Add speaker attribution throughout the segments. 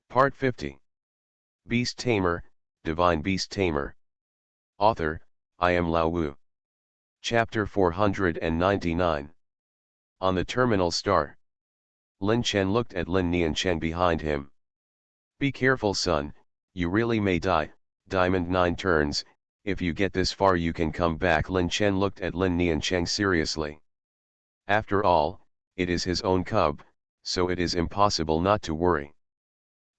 Speaker 1: Part 50. Beast Tamer, Divine Beast Tamer. Author, I am Lao Wu. Chapter 499. On the terminal star. Lin Chen looked at Lin Niancheng behind him. Be careful, son, you really may die. Diamond 9 turns, if you get this far you can come back. Lin Chen looked at Lin Niancheng seriously. After all, it is his own cub, so it is impossible not to worry.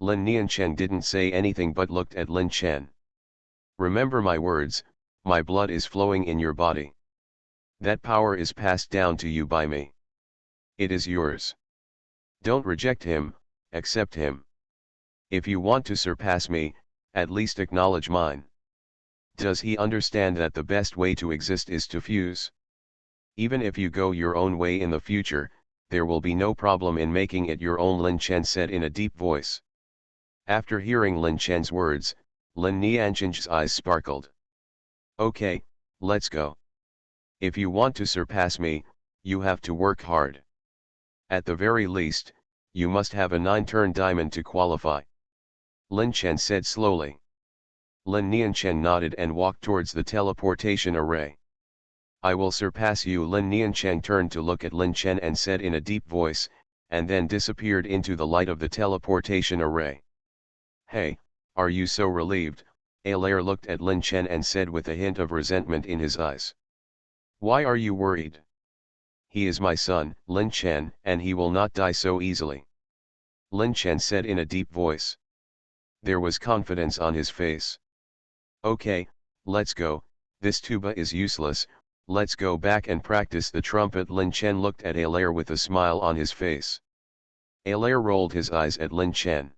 Speaker 1: Lin Niancheng didn't say anything but looked at Lin Chen. Remember my words, my blood is flowing in your body. That power is passed down to you by me. It is yours. Don't reject him, accept him. If you want to surpass me, at least acknowledge mine. Does he understand that the best way to exist is to fuse? Even if you go your own way in the future, there will be no problem in making it your own, Lin Chen said in a deep voice. After hearing Lin Chen's words, Lin Niancheng's eyes sparkled. Okay, let's go. If you want to surpass me, you have to work hard. At the very least, you must have a 9-turn diamond to qualify. Lin Chen said slowly. Lin Niancheng nodded and walked towards the teleportation array. I will surpass you. Lin Niancheng turned to look at Lin Chen and said in a deep voice, and then disappeared into the light of the teleportation array. Hey, are you so relieved? Alair looked at Lin Chen and said with a hint of resentment in his eyes. Why are you worried? He is my son, Lin Chen, and he will not die so easily. Lin Chen said in a deep voice. There was confidence on his face. Okay, let's go, this tuba is useless, let's go back and practice the trumpet. Lin Chen looked at Alair with a smile on his face. Alair rolled his eyes at Lin Chen.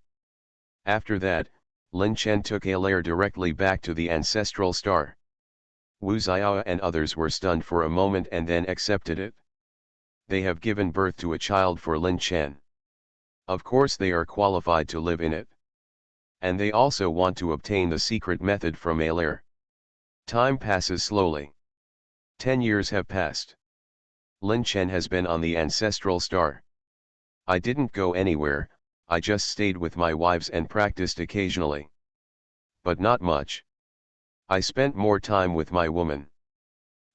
Speaker 1: After that, Lin Chen took Alair directly back to the ancestral star. Wu Xiao and others were stunned for a moment and then accepted it. They have given birth to a child for Lin Chen. Of course they are qualified to live in it. And they also want to obtain the secret method from Alair. Time passes slowly. 10 years have passed. Lin Chen has been on the ancestral star. I didn't go anywhere, I just stayed with my wives and practiced occasionally. But not much. I spent more time with my woman.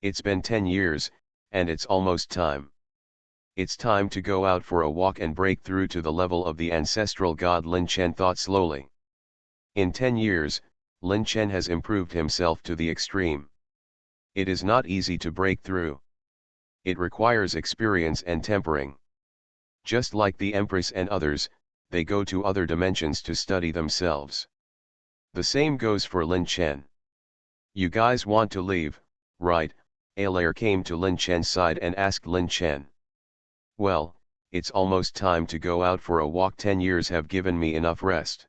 Speaker 1: It's been 10 years, and it's almost time. It's time to go out for a walk and break through to the level of the ancestral god. Lin Chen thought slowly. In 10 years, Lin Chen has improved himself to the extreme. It is not easy to break through. It requires experience and tempering. Just like the Empress and others, they go to other dimensions to study themselves. The same goes for Lin Chen. You guys want to leave, right? Alair came to Lin Chen's side and asked Lin Chen. Well, it's almost time to go out for a walk. 10 years have given me enough rest.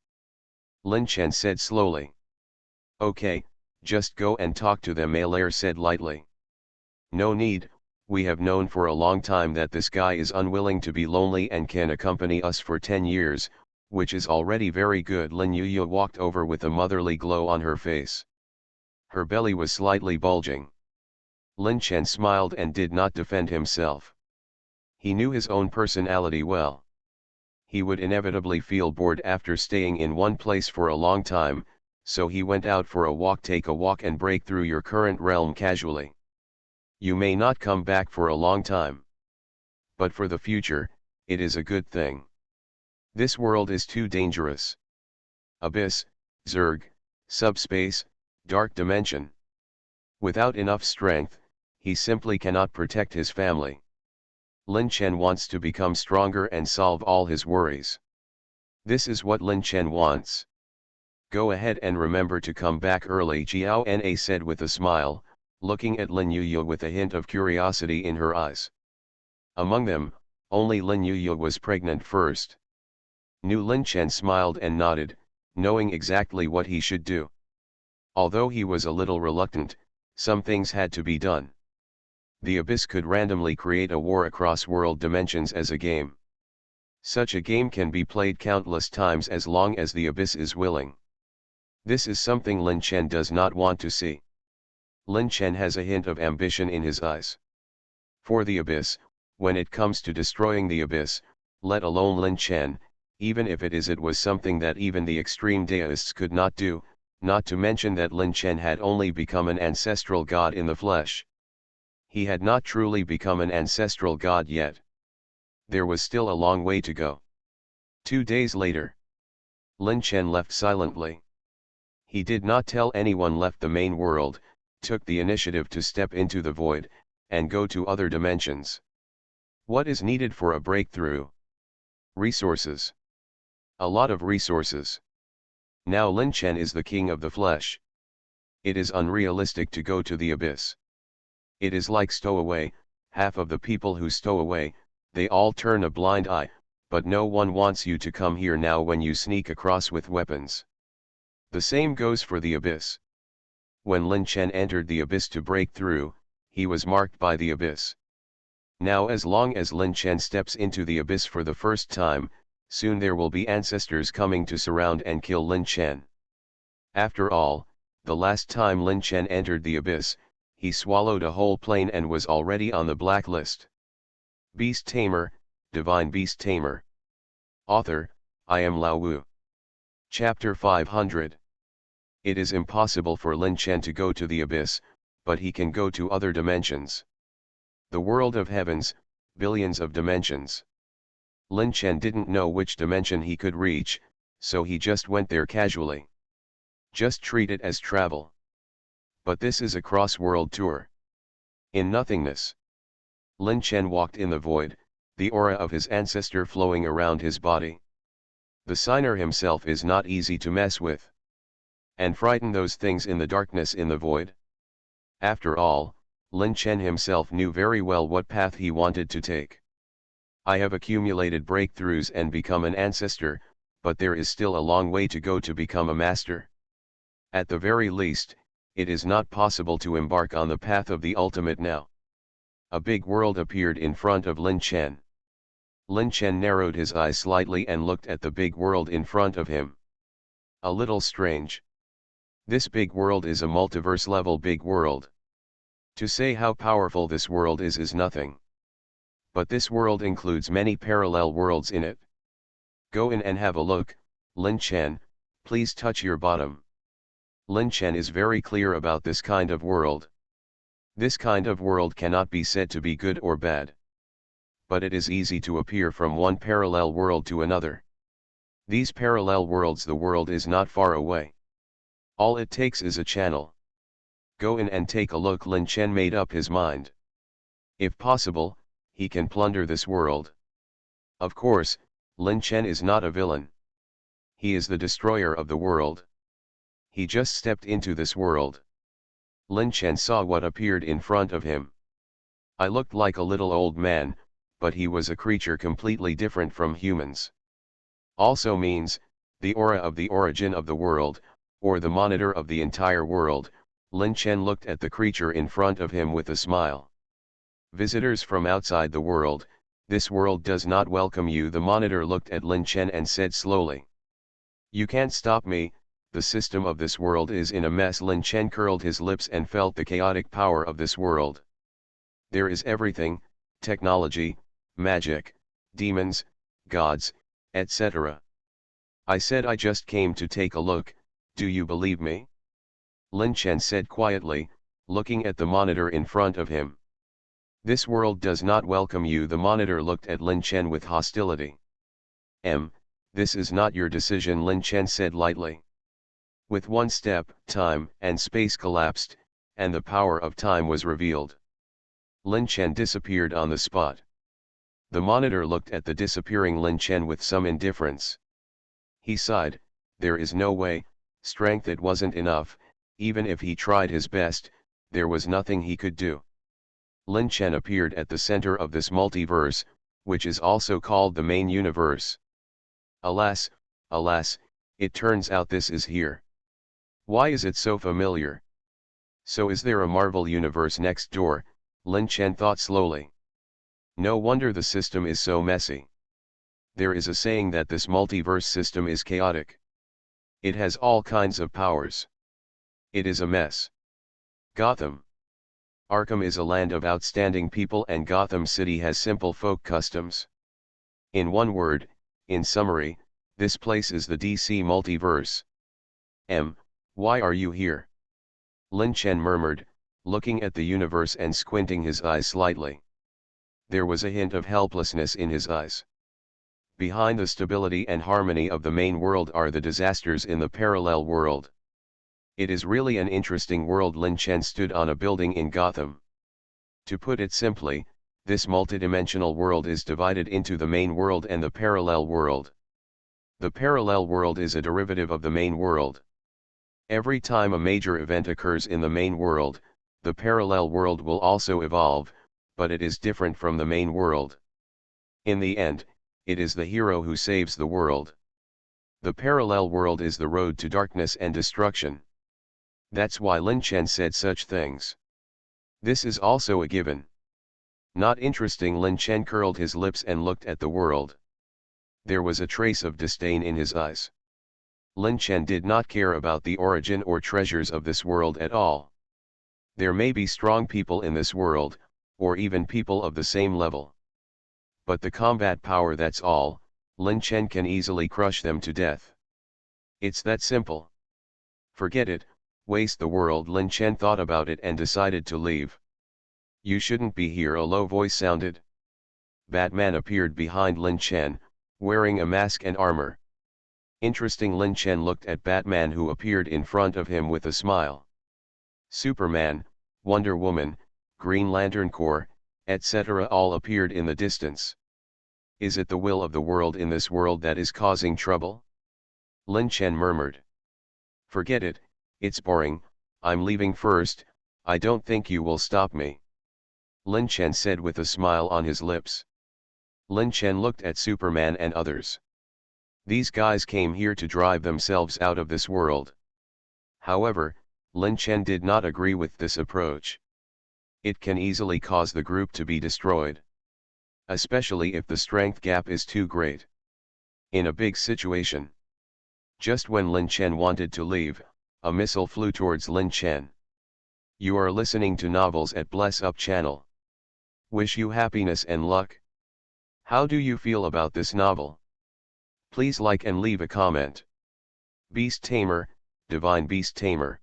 Speaker 1: Lin Chen said slowly. Okay, just go and talk to them, Alair said lightly. No need, we have known for a long time that this guy is unwilling to be lonely and can accompany us for 10 years, which is already very good. Lin Yuya walked over with a motherly glow on her face. Her belly was slightly bulging. Lin Chen smiled and did not defend himself. He knew his own personality well. He would inevitably feel bored after staying in one place for a long time, so he went out for a walk. Take a walk and break through your current realm casually. You may not come back for a long time. But for the future, it is a good thing. This world is too dangerous. Abyss, Zerg, subspace, dark dimension. Without enough strength, he simply cannot protect his family. Lin Chen wants to become stronger and solve all his worries. This is what Lin Chen wants. Go ahead and remember to come back early, Jiao Na said with a smile, looking at Lin Yuya with a hint of curiosity in her eyes. Among them, only Lin Yuya was pregnant first. Nu Lin Chen smiled and nodded, knowing exactly what he should do. Although he was a little reluctant, some things had to be done. The Abyss could randomly create a war across world dimensions as a game. Such a game can be played countless times as long as the Abyss is willing. This is something Lin Chen does not want to see. Lin Chen has a hint of ambition in his eyes. For the Abyss, when it comes to destroying the Abyss, let alone Lin Chen, Even if it was something that even the extreme deists could not do, not to mention that Lin Chen had only become an ancestral god in the flesh. He had not truly become an ancestral god yet. There was still a long way to go. 2 days later, Lin Chen left silently. He did not tell anyone, left the main world, took the initiative to step into the void, and go to other dimensions. What is needed for a breakthrough? Resources. A lot of resources. Now Lin Chen is the king of the flesh. It is unrealistic to go to the abyss. It is like stowaway. Half of the people who stow away, they all turn a blind eye, but no one wants you to come here now when you sneak across with weapons. The same goes for the abyss. When Lin Chen entered the abyss to break through, he was marked by the abyss. Now as long as Lin Chen steps into the abyss for the first time, soon there will be ancestors coming to surround and kill Lin Chen. After all, the last time Lin Chen entered the abyss, he swallowed a whole plane and was already on the blacklist. Beast Tamer, Divine Beast Tamer. Author, I am Lao Wu. Chapter 500. It is impossible for Lin Chen to go to the abyss, but he can go to other dimensions. The world of heavens, billions of dimensions. Lin Chen didn't know which dimension he could reach, so he just went there casually. Just treat it as travel. But this is a cross-world tour. In nothingness, Lin Chen walked in the void, the aura of his ancestor flowing around his body. The signer himself is not easy to mess with. And frighten those things in the darkness in the void. After all, Lin Chen himself knew very well what path he wanted to take. I have accumulated breakthroughs and become an ancestor, but there is still a long way to go to become a master. At the very least, it is not possible to embark on the path of the ultimate now. A big world appeared in front of Lin Chen. Lin Chen narrowed his eyes slightly and looked at the big world in front of him. A little strange. This big world is a multiverse-level big world. To say how powerful this world is nothing. But this world includes many parallel worlds in it. Go in and have a look, Lin Chen, please touch your bottom. Lin Chen is very clear about this kind of world. This kind of world cannot be said to be good or bad. But it is easy to appear from one parallel world to another. These parallel worlds, the world is not far away. All it takes is a channel. Go in and take a look. Lin Chen made up his mind. If possible, he can plunder this world. Of course, Lin Chen is not a villain. He is the destroyer of the world. He just stepped into this world. Lin Chen saw what appeared in front of him. I looked like a little old man, but he was a creature completely different from humans. Also means, the aura of the origin of the world, or the monitor of the entire world. Lin Chen looked at the creature in front of him with a smile. Visitors from outside the world, this world does not welcome you. The monitor looked at Lin Chen and said slowly. You can't stop me, the system of this world is in a mess. Lin Chen curled his lips and felt the chaotic power of this world. There is everything, technology, magic, demons, gods, etc. I said I just came to take a look, do you believe me? Lin Chen said quietly, looking at the monitor in front of him. This world does not welcome you. The monitor looked at Lin Chen with hostility. This is not your decision, Lin Chen said lightly. With one step, time and space collapsed, and the power of time was revealed. Lin Chen disappeared on the spot. The monitor looked at the disappearing Lin Chen with some indifference. He sighed, there is no way, strength, it wasn't enough, even if he tried his best, there was nothing he could do. Lin Chen appeared at the center of this multiverse, which is also called the main universe. Alas, alas, it turns out this is here. Why is it so familiar? So is there a Marvel universe next door? Lin Chen thought slowly. No wonder the system is so messy. There is a saying that this multiverse system is chaotic. It has all kinds of powers. It is a mess. Gotham. Arkham is a land of outstanding people, and Gotham City has simple folk customs. In one word, in summary, This place is the DC multiverse. Why are you here? Lin Chen murmured, looking at the universe and squinting his eyes slightly. There was a hint of helplessness in his eyes. Behind the stability and harmony of the main world are the disasters in the parallel world. It is really an interesting world. Lin Chen stood on a building in Gotham. To put it simply, this multidimensional world is divided into the main world and the parallel world. The parallel world is a derivative of the main world. Every time a major event occurs in the main world, the parallel world will also evolve, but it is different from the main world. In the end, it is the hero who saves the world. The parallel world is the road to darkness and destruction. That's why Lin Chen said such things. This is also a given. Not interesting. Lin Chen curled his lips and looked at the world. There was a trace of disdain in his eyes. Lin Chen did not care about the origin or treasures of this world at all. There may be strong people in this world, or even people of the same level. But the combat power, that's all. Lin Chen can easily crush them to death. It's that simple. Forget it, waste the world. Lin Chen thought about it and decided to leave. You shouldn't be here, a low voice sounded. Batman appeared behind Lin Chen, wearing a mask and armor. Interesting. Lin Chen looked at Batman, who appeared in front of him with a smile. Superman, Wonder Woman, Green Lantern Corps, etc. all appeared in the distance. Is it the will of the world in this world that is causing trouble? Lin Chen murmured. Forget it, it's boring, I'm leaving first, I don't think you will stop me. Lin Chen said with a smile on his lips. Lin Chen looked at Superman and others. These guys came here to drive themselves out of this world. However, Lin Chen did not agree with this approach. It can easily cause the group to be destroyed. Especially if the strength gap is too great. In a big situation. Just when Lin Chen wanted to leave, a missile flew towards Lin Chen. You are listening to Novels at Bless Up channel. Wish you happiness and luck. How do you feel about this novel? Please like and leave a comment. Beast Tamer, Divine Beast Tamer.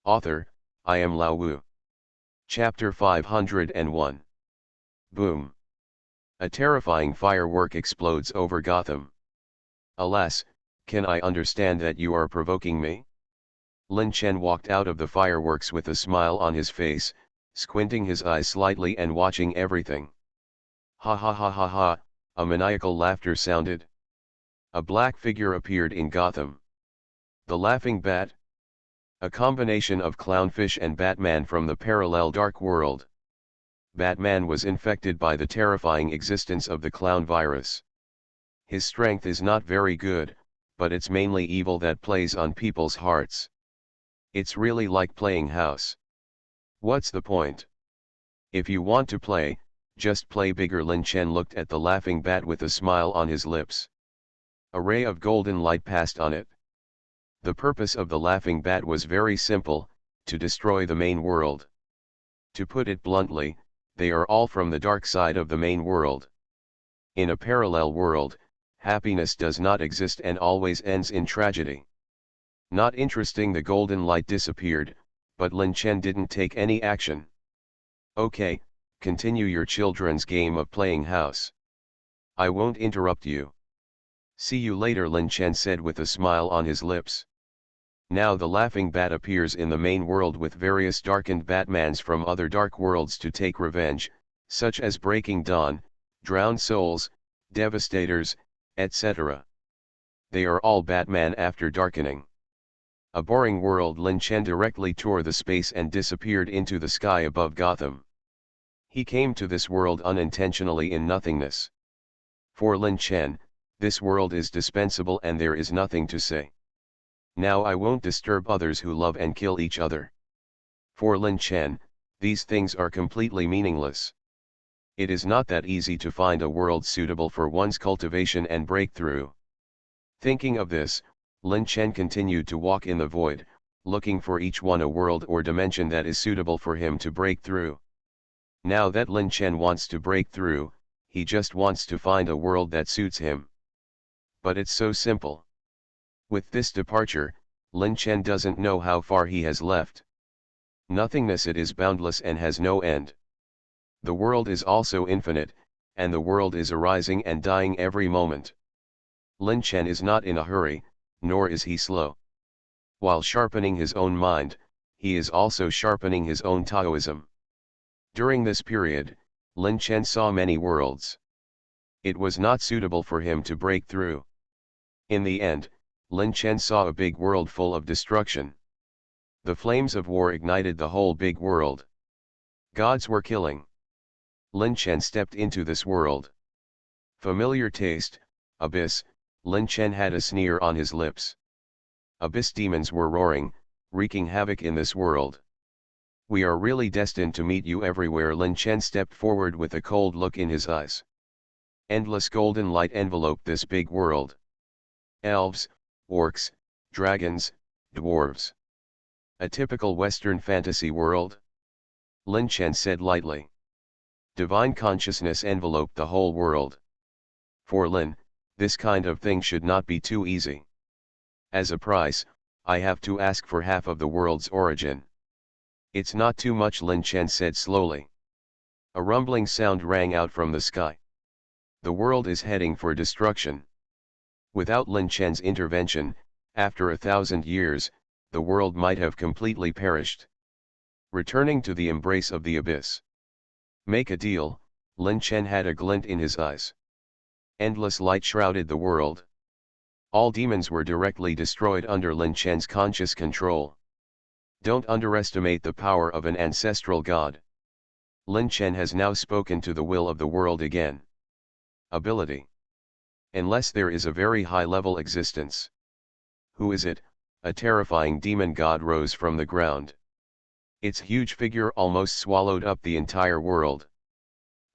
Speaker 1: Author, I am Lao Wu. Chapter 501. Boom. A terrifying firework explodes over Gotham. Alas, can I understand that you are provoking me? Lin Chen walked out of the fireworks with a smile on his face, squinting his eyes slightly and watching everything. Ha ha ha ha ha, a maniacal laughter sounded. A black figure appeared in Gotham. The Laughing Bat? A combination of Clownfish and Batman from the parallel dark world. Batman was infected by the terrifying existence of the clown virus. His strength is not very good, but it's mainly evil that plays on people's hearts. It's really like playing house. What's the point? If you want to play, just play bigger. Lin Chen looked at the Laughing Bat with a smile on his lips. A ray of golden light passed on it. The purpose of the Laughing Bat was very simple, to destroy the main world. To put it bluntly, they are all from the dark side of the main world. In a parallel world, happiness does not exist and always ends in tragedy. Not interesting. The golden light disappeared, but Lin Chen didn't take any action. Okay, continue your children's game of playing house. I won't interrupt you. See you later, Lin Chen said with a smile on his lips. Now the Laughing Bat appears in the main world with various darkened Batmans from other dark worlds to take revenge, such as Breaking Dawn, Drowned Souls, Devastators, etc. They are all Batman after darkening. A boring world. Lin Chen directly tore the space and disappeared into the sky above Gotham. He came to this world unintentionally in nothingness. For Lin Chen, this world is dispensable and there is nothing to say. Now I won't disturb others who love and kill each other. For Lin Chen, these things are completely meaningless. It is not that easy to find a world suitable for one's cultivation and breakthrough. Thinking of this, Lin Chen continued to walk in the void, looking for each one a world or dimension that is suitable for him to break through. Now that Lin Chen wants to break through, he just wants to find a world that suits him. But it's so simple. With this departure, Lin Chen doesn't know how far he has left. Nothingness, it is boundless and has no end. The world is also infinite, and the world is arising and dying every moment. Lin Chen is not in a hurry, nor is he slow. While sharpening his own mind, he is also sharpening his own Taoism. During this period, Lin Chen saw many worlds. It was not suitable for him to break through. In the end, Lin Chen saw a big world full of destruction. The flames of war ignited the whole big world. Gods were killing. Lin Chen stepped into this world. Familiar taste, abyss. Lin Chen had a sneer on his lips. Abyss demons were roaring, wreaking havoc in this world. We are really destined to meet you everywhere. Lin Chen stepped forward with a cold look in his eyes. Endless golden light enveloped this big world. Elves, orcs, dragons, dwarves. A typical Western fantasy world? Lin Chen said lightly. Divine consciousness enveloped the whole world. For Lin, this kind of thing should not be too easy. As a price, I have to ask for half of the world's origin. It's not too much, Lin Chen said slowly. A rumbling sound rang out from the sky. The world is heading for destruction. Without Lin Chen's intervention, after 1,000 years, the world might have completely perished. Returning to the embrace of the abyss. Make a deal. Lin Chen had a glint in his eyes. Endless light shrouded the world. All demons were directly destroyed under Lin Chen's conscious control. Don't underestimate the power of an ancestral god. Lin Chen has now spoken to the will of the world again. Ability. Unless there is a very high-level existence. Who is it? A terrifying demon god rose from the ground. Its huge figure almost swallowed up the entire world.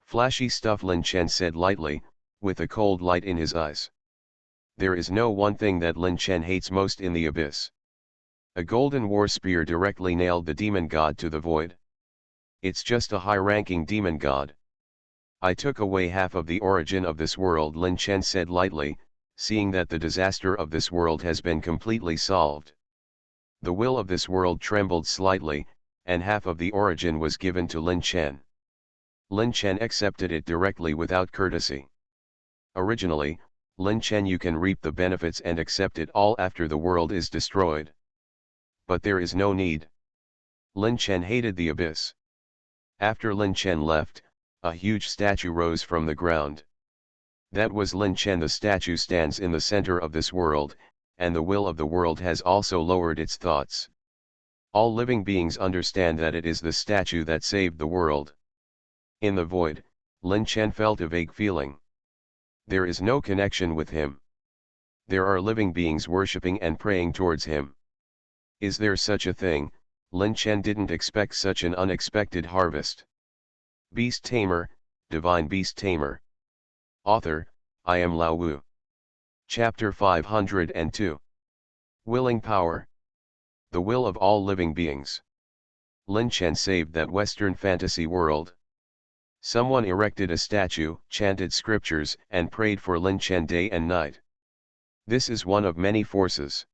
Speaker 1: Flashy stuff, Lin Chen said lightly, with a cold light in his eyes. There is no one thing that Lin Chen hates most in the abyss. A golden war spear directly nailed the demon god to the void. It's just a high-ranking demon god. I took away half of the origin of this world, Lin Chen said lightly, seeing that the disaster of this world has been completely solved. The will of this world trembled slightly, and half of the origin was given to Lin Chen. Lin Chen accepted it directly without courtesy. Originally, Lin Chen, you can reap the benefits and accept it all after the world is destroyed. But there is no need. Lin Chen hated the abyss. After Lin Chen left, a huge statue rose from the ground. That was Lin Chen. The statue stands in the center of this world, and the will of the world has also lowered its thoughts. All living beings understand that it is the statue that saved the world. In the void, Lin Chen felt a vague feeling. There is no connection with him. There are living beings worshipping and praying towards him. Is there such a thing? Lin Chen didn't expect such an unexpected harvest. Beast Tamer, Divine Beast Tamer. Author, I am Lao Wu. Chapter 502. Willing Power. The will of all living beings. Lin Chen saved that Western fantasy world. Someone erected a statue, chanted scriptures, and prayed for Lin Chen day and night. This is one of many forces.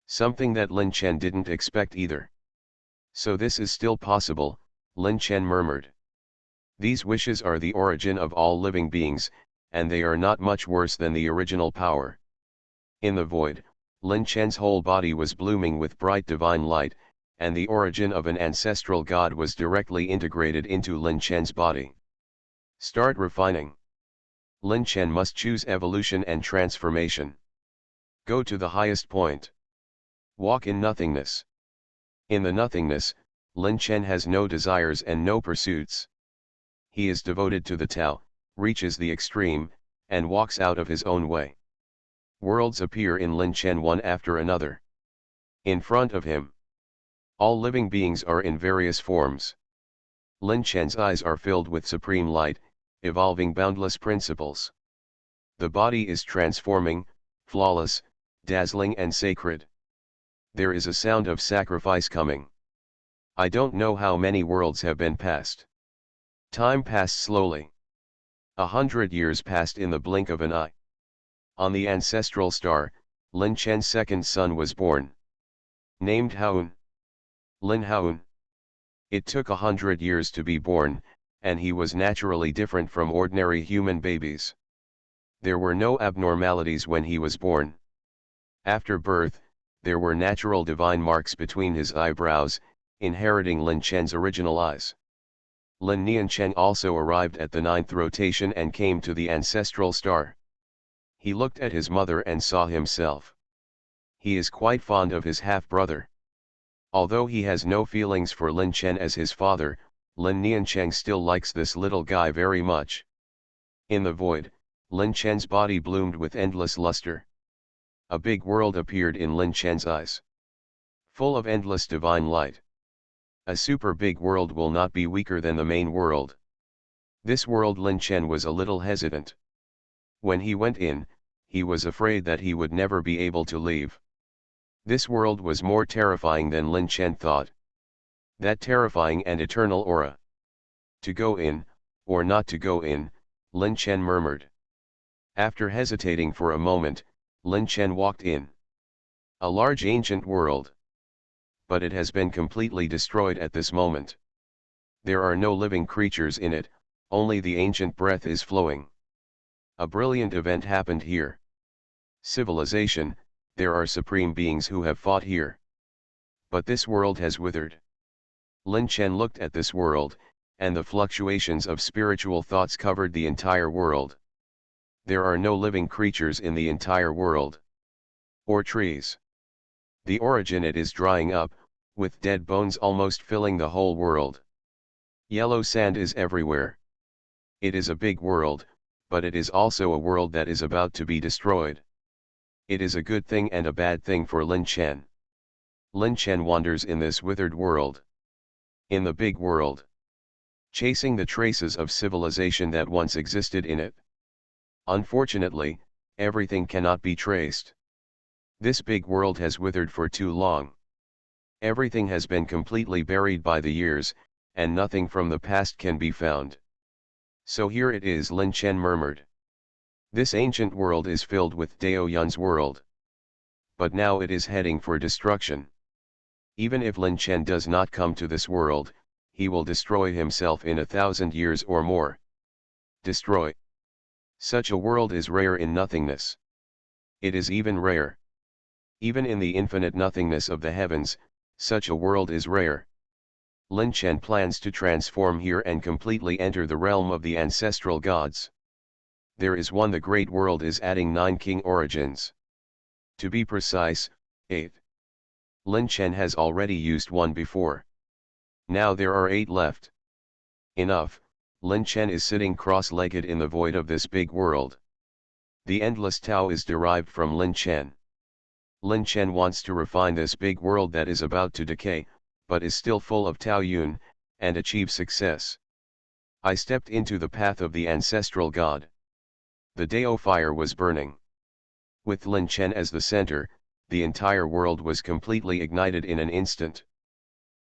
Speaker 1: Something that Lin Chen didn't expect either. So this is still possible, Lin Chen murmured. These wishes are the origin of all living beings, and they are not much worse than the original power. In the void, Lin Chen's whole body was blooming with bright divine light, and the origin of an ancestral god was directly integrated into Lin Chen's body. Start refining. Lin Chen must choose evolution and transformation. Go to the highest point. Walk in nothingness. In the nothingness, Lin Chen has no desires and no pursuits. He is devoted to the Tao, reaches the extreme, and walks out of his own way. Worlds appear in Lin Chen one after another. In front of him, all living beings are in various forms. Lin Chen's eyes are filled with supreme light, evolving boundless principles. The body is transforming, flawless, dazzling and sacred. There is a sound of sacrifice coming. I don't know how many worlds have been passed. Time passed slowly. 100 years passed in the blink of an eye. On the ancestral star, Lin Chen's second son was born. Named Haun. Lin Haun. It took 100 years to be born, and he was naturally different from ordinary human babies. There were no abnormalities when he was born. After birth, there were natural divine marks between his eyebrows, inheriting Lin Chen's original eyes. Lin Niancheng also arrived at the 9th rotation and came to the ancestral star. He looked at his mother and saw himself. He is quite fond of his half-brother. Although he has no feelings for Lin Chen as his father, Lin Niancheng still likes this little guy very much. In the void, Lin Chen's body bloomed with endless luster. A big world appeared in Lin Chen's eyes, full of endless divine light. A super big world will not be weaker than the main world. This world Lin Chen was a little hesitant. When he went in, he was afraid that he would never be able to leave. This world was more terrifying than Lin Chen thought. That terrifying and eternal aura. To go in, or not to go in, Lin Chen murmured. After hesitating for a moment, Lin Chen walked in. A large ancient world. But it has been completely destroyed at this moment. There are no living creatures in it, only the ancient breath is flowing. A brilliant event happened here. Civilization, there are supreme beings who have fought here. But this world has withered. Lin Chen looked at this world, and the fluctuations of spiritual thoughts covered the entire world. There are no living creatures in the entire world. Or trees. The origin it is drying up, with dead bones almost filling the whole world. Yellow sand is everywhere. It is a big world, but it is also a world that is about to be destroyed. It is a good thing and a bad thing for Lin Chen. Lin Chen wanders in this withered world. In the big world. Chasing the traces of civilization that once existed in it. Unfortunately, everything cannot be traced. This big world has withered for too long. Everything has been completely buried by the years, and nothing from the past can be found. So here it is, Lin Chen murmured. This ancient world is filled with Dao Yun's world. But now it is heading for destruction. Even if Lin Chen does not come to this world, he will destroy himself in 1,000 years or more. Destroy. Such a world is rare in nothingness. It is even rare. Even in the infinite nothingness of the heavens, such a world is rare. Lin Chen plans to transform here and completely enter the realm of the ancestral gods. There is one, the great world is adding 9 king origins. To be precise, 8. Lin Chen has already used one before. Now there are 8 left. Enough. Lin Chen is sitting cross-legged in the void of this big world. The endless Tao is derived from Lin Chen. Lin Chen wants to refine this big world that is about to decay, but is still full of Tao Yun, and achieve success. I stepped into the path of the ancestral god. The Dao fire was burning. With Lin Chen as the center, the entire world was completely ignited in an instant.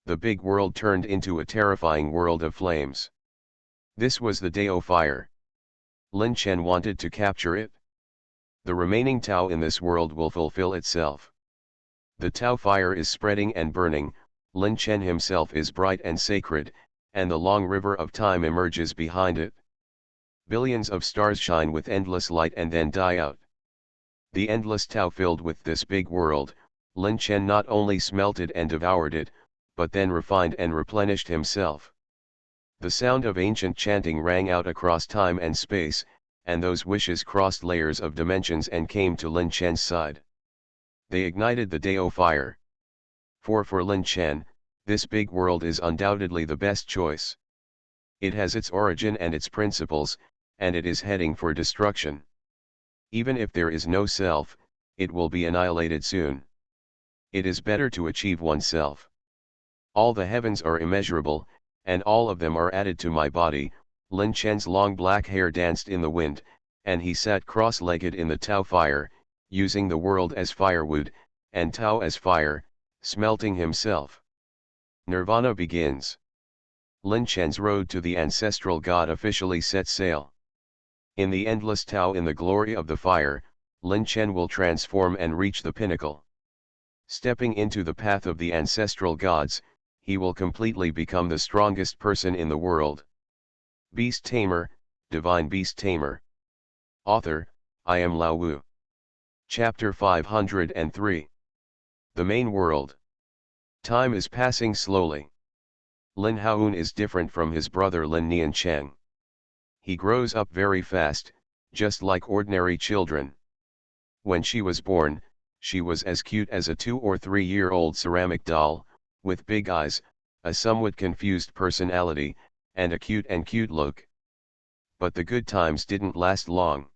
Speaker 1: The big world turned into a terrifying world of flames. This was the Dao fire. Lin Chen wanted to capture it. The remaining Tao in this world will fulfill itself. The Tao fire is spreading and burning, Lin Chen himself is bright and sacred, and the long river of time emerges behind it. Billions of stars shine with endless light and then die out. The endless Tao filled with this big world, Lin Chen not only smelted and devoured it, but then refined and replenished himself. The sound of ancient chanting rang out across time and space, and those wishes crossed layers of dimensions and came to Lin Chen's side. They ignited the Dao fire. For Lin Chen, this big world is undoubtedly the best choice. It has its origin and its principles, and it is heading for destruction. Even if there is no self, it will be annihilated soon. It is better to achieve oneself. All the heavens are immeasurable, and all of them are added to my body. Lin Chen's long black hair danced in the wind, and he sat cross-legged in the Tao fire, using the world as firewood, and Tao as fire, smelting himself. Nirvana begins. Lin Chen's road to the ancestral god officially set sail. In the endless Tao, in the glory of the fire, Lin Chen will transform and reach the pinnacle. Stepping into the path of the ancestral gods, he will completely become the strongest person in the world. Beast Tamer, Divine Beast Tamer. Author, I am Lao Wu. Chapter 503. The Main World. Time is passing slowly. Lin Haoun is different from his brother Lin Niancheng. He grows up very fast, just like ordinary children. When she was born, she was as cute as a 2 or 3-year-old ceramic doll, with big eyes, a somewhat confused personality, and a cute look. But the good times didn't last long.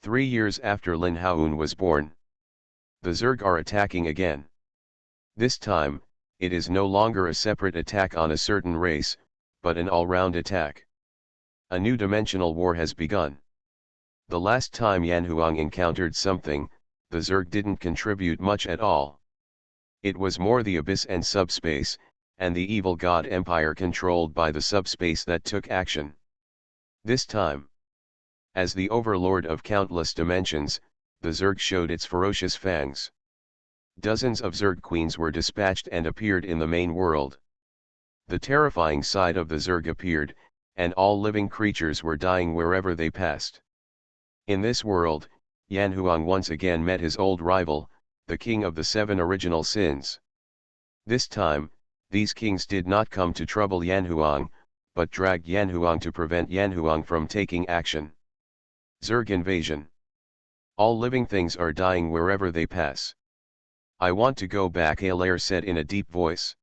Speaker 1: 3 years after Lin Haoun was born, the Zerg are attacking again. This time, it is no longer a separate attack on a certain race, but an all-round attack. A new dimensional war has begun. The last time Yanhuang encountered something, the Zerg didn't contribute much at all. It was more the abyss and subspace, and the evil god empire controlled by the subspace that took action. This time, as the overlord of countless dimensions, the Zerg showed its ferocious fangs. Dozens of Zerg queens were dispatched and appeared in the main world. The terrifying side of the Zerg appeared, and all living creatures were dying wherever they passed. In this world, Yanhuang once again met his old rival, the king of the 7 original sins. This time, these kings did not come to trouble Yanhuang, but dragged Yanhuang to prevent Yanhuang from taking action. Zerg invasion. All living things are dying wherever they pass. I want to go back, Alair said in a deep voice.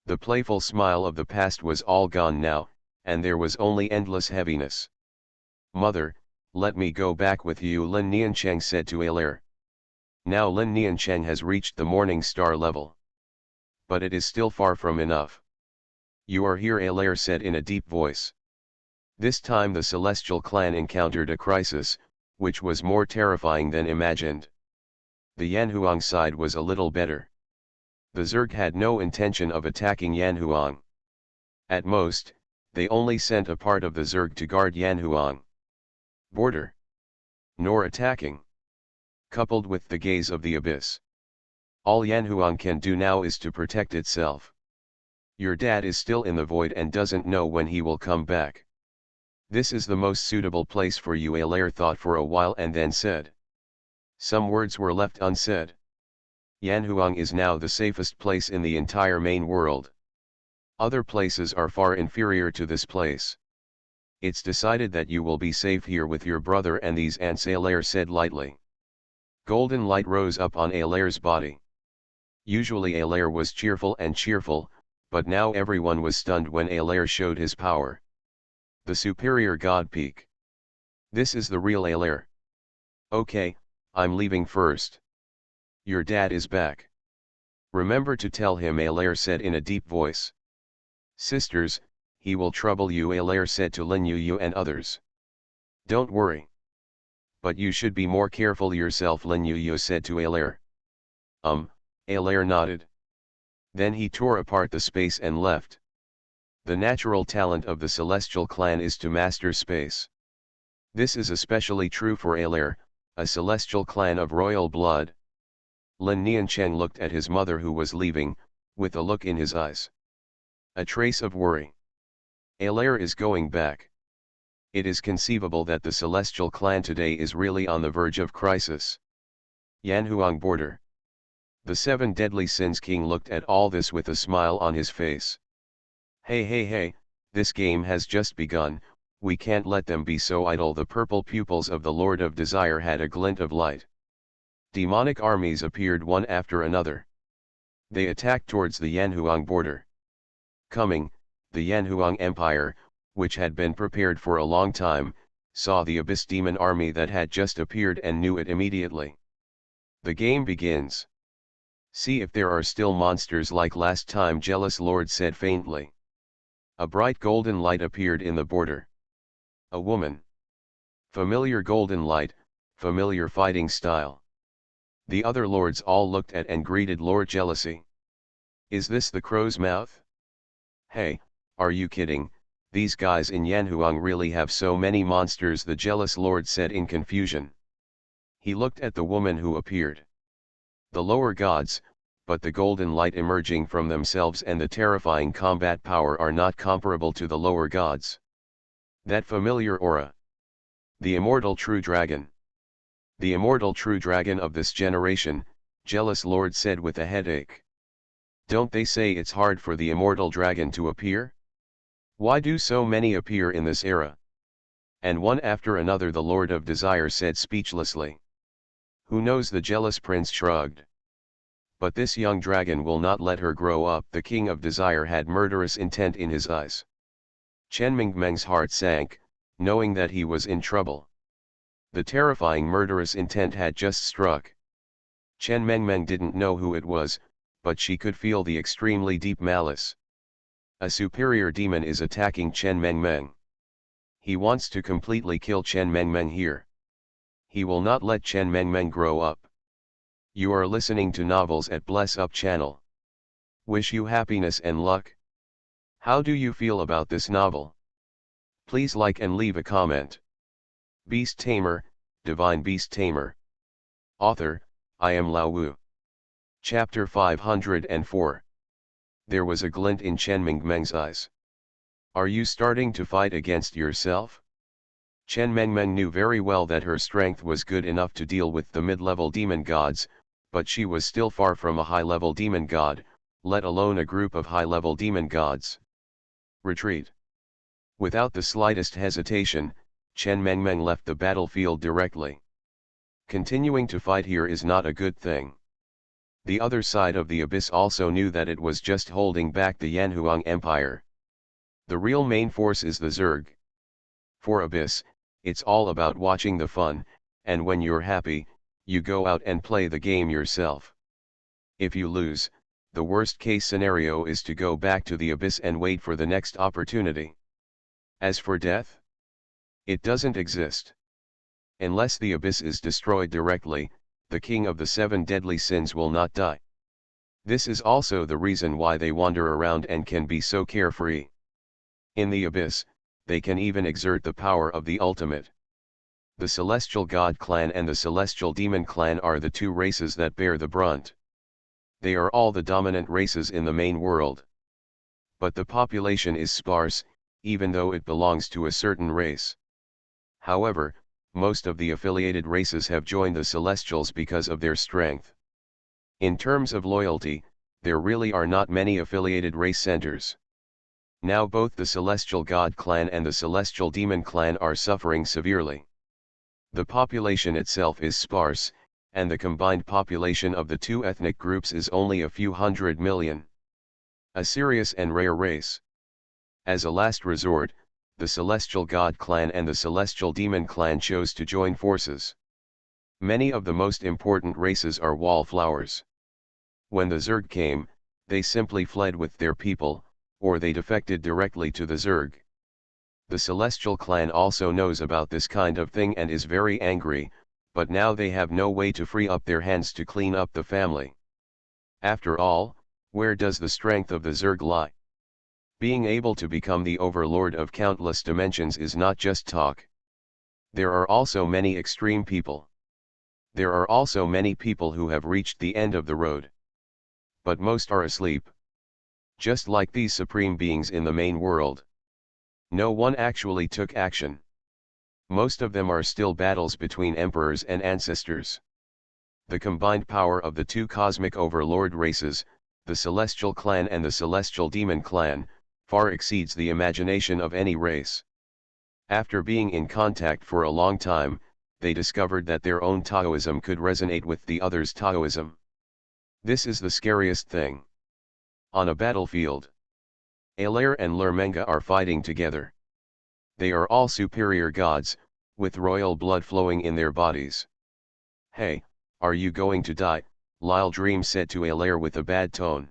Speaker 1: The playful smile of the past was all gone now, and there was only endless heaviness. Mother, let me go back with you, Lin Niancheng said to Alair. Now Lin Niancheng has reached the morning star level. But it is still far from enough. You are here, Alair said in a deep voice. This time the celestial clan encountered a crisis, which was more terrifying than imagined. The Yanhuang side was a little better. The Zerg had no intention of attacking Yanhuang. At most, they only sent a part of the Zerg to guard Yanhuang. Border. Nor attacking. Coupled with the gaze of the abyss. All Yanhuang can do now is to protect itself. Your dad is still in the void and doesn't know when he will come back. This is the most suitable place for you, Alair thought for a while and then said. Some words were left unsaid. Yanhuang is now the safest place in the entire main world. Other places are far inferior to this place. It's decided that you will be safe here with your brother and these ants, Alair said lightly. Golden light rose up on Alair's body. Usually Alair was cheerful, but now everyone was stunned when Alair showed his power. The superior god peak. This is the real Alair. Okay, I'm leaving first. Your dad is back. Remember to tell him, Alair said in a deep voice. Sisters, he will trouble you, Alair said to Lin Yuyu and others. Don't worry. But you should be more careful yourself, Lin Yuyu said to Alair. Alair nodded. Then he tore apart the space and left. The natural talent of the celestial clan is to master space. This is especially true for Alair, a celestial clan of royal blood. Lin Niancheng looked at his mother who was leaving, with a look in his eyes. A trace of worry. Alair is going back. It is conceivable that the celestial clan today is really on the verge of crisis. Yanhuang border. The 7 deadly sins king looked at all this with a smile on his face. Hey, this game has just begun, we can't let them be so idle. The purple pupils of the Lord of Desire had a glint of light. Demonic armies appeared one after another. They attacked towards the Yanhuang border. Coming, the Yanhuang Empire, which had been prepared for a long time, saw the Abyss Demon army that had just appeared and knew it immediately. The game begins. See if there are still monsters like last time, Jealous Lord said faintly. A bright golden light appeared in the border. A woman. Familiar golden light, familiar fighting style. The other lords all looked at and greeted Lord Jealousy. Is this the crow's mouth? Hey, are you kidding? These guys in Yanhuang really have so many monsters, the Jealous Lord said in confusion. He looked at the woman who appeared. The lower gods, but the golden light emerging from themselves and the terrifying combat power are not comparable to the lower gods. That familiar aura. The immortal true dragon. The immortal true dragon of this generation, jealous Lord said with a headache. Don't they say it's hard for the immortal dragon to appear? Why do so many appear in this era? And one after another the Lord of Desire said speechlessly. Who knows, the jealous prince shrugged. But this young dragon will not let her grow up. The king of desire had murderous intent in his eyes. Chen Mingmeng's heart sank, knowing that he was in trouble. The terrifying murderous intent had just struck. Chen Mengmeng didn't know who it was, but she could feel the extremely deep malice. A superior demon is attacking Chen Mengmeng. He wants to completely kill Chen Mengmeng here. He will not let Chen Mengmeng grow up. You are listening to Novels at Bless Up channel. Wish you happiness and luck. How do you feel about this novel? Please like and leave a comment. Beast Tamer, Divine Beast Tamer. Author, I am Lao Wu. Chapter 504. There was a glint in Chen Mengmeng's eyes. Are you starting to fight against yourself? Chen Mengmeng knew very well that her strength was good enough to deal with the mid-level demon gods, but she was still far from a high-level demon god, let alone a group of high-level demon gods. Retreat. Without the slightest hesitation, Chen Mengmeng left the battlefield directly. Continuing to fight here is not a good thing. The other side of the abyss also knew that it was just holding back the Yanhuang Empire. The real main force is the Zerg. For Abyss, it's all about watching the fun, and when you're happy, you go out and play the game yourself. If you lose, the worst case scenario is to go back to the Abyss and wait for the next opportunity. As for death, it doesn't exist. Unless the Abyss is destroyed directly, the king of the 7 deadly sins will not die. This is also the reason why they wander around and can be so carefree. In the Abyss, they can even exert the power of the ultimate. The Celestial God clan and the Celestial Demon clan are the 2 races that bear the brunt. They are all the dominant races in the main world. But the population is sparse, even though it belongs to a certain race. However, most of the affiliated races have joined the Celestials because of their strength. In terms of loyalty, there really are not many affiliated race centers. Now both the Celestial God clan and the Celestial Demon clan are suffering severely. The population itself is sparse, and the combined population of the 2 ethnic groups is only a few hundred million. A serious and rare race. As a last resort, the Celestial God clan and the Celestial Demon clan chose to join forces. Many of the most important races are wallflowers. When the Zerg came, they simply fled with their people, or they defected directly to the Zerg. The Celestial clan also knows about this kind of thing and is very angry, but now they have no way to free up their hands to clean up the family. After all, where does the strength of the Zerg lie? Being able to become the overlord of countless dimensions is not just talk. There are also many extreme people. There are also many people who have reached the end of the road. But most are asleep. Just like these supreme beings in the main world. No one actually took action. Most of them are still battles between emperors and ancestors. The combined power of the 2 cosmic overlord races, the Celestial clan and the Celestial Demon clan, far exceeds the imagination of any race. After being in contact for a long time, they discovered that their own Taoism could resonate with the other's Taoism. This is the scariest thing. On a battlefield, Alair and Lermenga are fighting together. They are all superior gods, with royal blood flowing in their bodies. Hey, are you going to die? Lyle Dream said to Alair with a bad tone.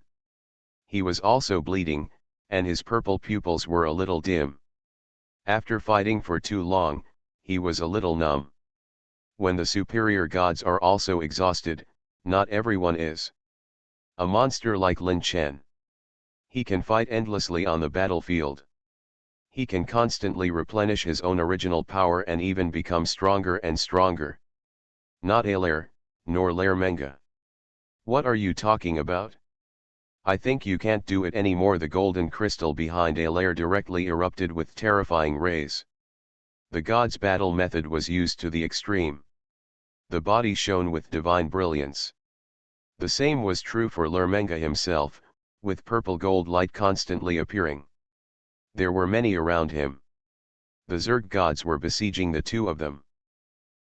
Speaker 1: He was also bleeding, and his purple pupils were a little dim. After fighting for too long, he was a little numb. When the superior gods are also exhausted, not everyone is. A monster like Lin Chen. He can fight endlessly on the battlefield. He can constantly replenish his own original power and even become stronger and stronger. Not Alair, nor Lermenga. What are you talking about? I think you can't do it anymore. The golden crystal behind Alair directly erupted with terrifying rays. The god's battle method was used to the extreme. The body shone with divine brilliance. The same was true for Lermenga himself, with purple gold light constantly appearing. There were many around him. The Zerg gods were besieging the two of them.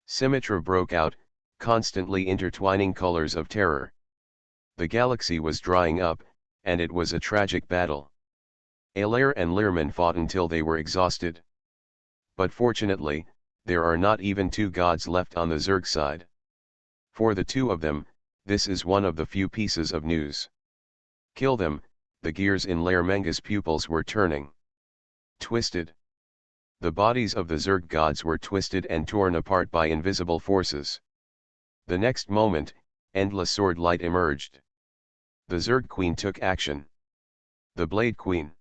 Speaker 1: Symmetry broke out, constantly intertwining colors of terror. The galaxy was drying up, and it was a tragic battle. Alair and Learman fought until they were exhausted. But fortunately, there are not even two gods left on the Zerg side. For the two of them, this is one of the few pieces of news. Kill them, the gears in Lermenga's pupils were turning. Twisted. The bodies of the Zerg gods were twisted and torn apart by invisible forces. The next moment, endless sword light emerged. The Zerg Queen took action. The Blade Queen.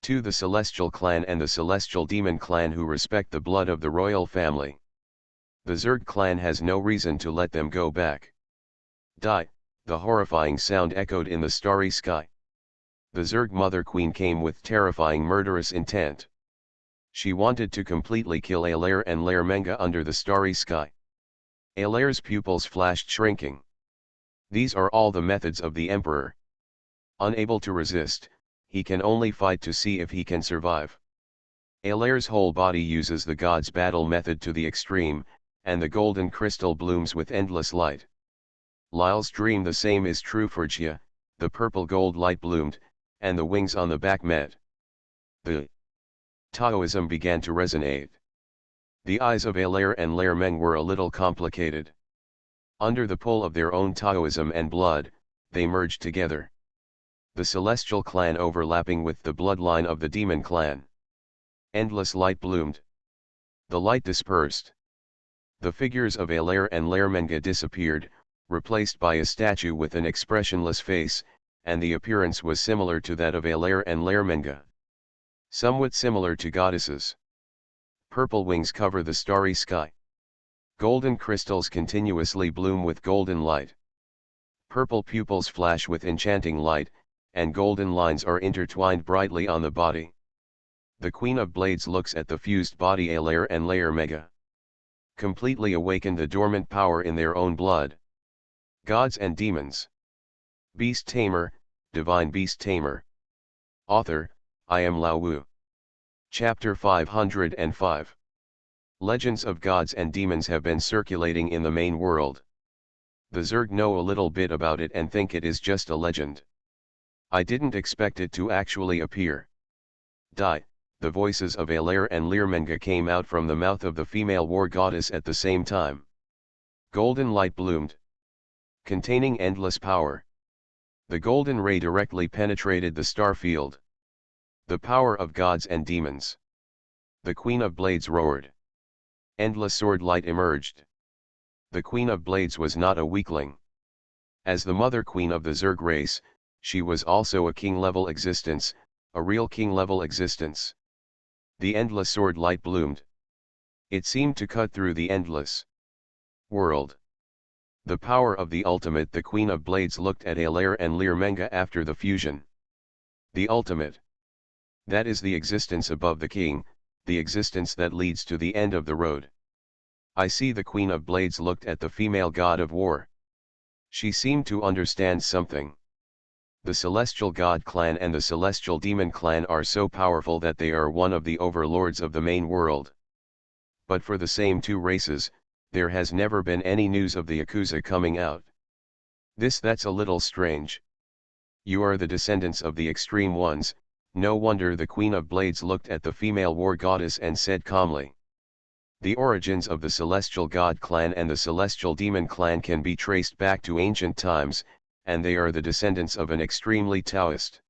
Speaker 1: To the Celestial Clan and the Celestial Demon Clan who respect the blood of the royal family. The Zerg Clan has no reason to let them go back. Die, the horrifying sound echoed in the starry sky. The Zerg Mother Queen came with terrifying murderous intent. She wanted to completely kill Alair and Lermenga under the starry sky. Alair's pupils flashed shrinking. These are all the methods of the Emperor. Unable to resist, he can only fight to see if he can survive. Alair's whole body uses the god's battle method to the extreme, and the golden crystal blooms with endless light. Lyle's dream. The same is true for Jia, the purple gold light bloomed, and the wings on the back met. The Taoism began to resonate. The eyes of Alair and Lermeng were a little complicated. Under the pull of their own Taoism and blood, they merged together. The Celestial Clan overlapping with the bloodline of the Demon Clan. Endless light bloomed. The light dispersed. The figures of Alair and Lermenga disappeared, replaced by a statue with an expressionless face, and the appearance was similar to that of Alair and Lermenga. Somewhat similar to goddesses. Purple wings cover the starry sky. Golden crystals continuously bloom with golden light. Purple pupils flash with enchanting light, and golden lines are intertwined brightly on the body. The Queen of Blades looks at the fused body Alair and Lermenga. Completely awaken the dormant power in their own blood. Gods and Demons. Beast Tamer, Divine Beast Tamer. Author, I am Lao Wu. Chapter 505. Legends of gods and demons have been circulating in the main world. The Zerg know a little bit about it and think it is just a legend. I didn't expect it to actually appear. Die, the voices of Alair and Lermenga came out from the mouth of the female war goddess at the same time. Golden light bloomed, containing endless power. The golden ray directly penetrated the star field. The power of gods and demons. The Queen of Blades roared. Endless sword light emerged. The Queen of Blades was not a weakling. As the mother queen of the Zerg race, she was also a king-level existence, a real king-level existence. The endless sword light bloomed. It seemed to cut through the endless world. The power of the ultimate. The Queen of Blades looked at Alair and Lermenga after the fusion. The ultimate. That is the existence above the king, the existence that leads to the end of the road. I see. The Queen of Blades looked at the female god of war. She seemed to understand something. The Celestial God Clan and the Celestial Demon Clan are so powerful that they are one of the overlords of the main world. But for the same two races, there has never been any news of the Yakuza coming out. That's a little strange. You are the descendants of the extreme ones, no wonder. The Queen of Blades looked at the female war goddess and said calmly. The origins of the Celestial God Clan and the Celestial Demon Clan can be traced back to ancient times, and they are the descendants of an extremely Taoist.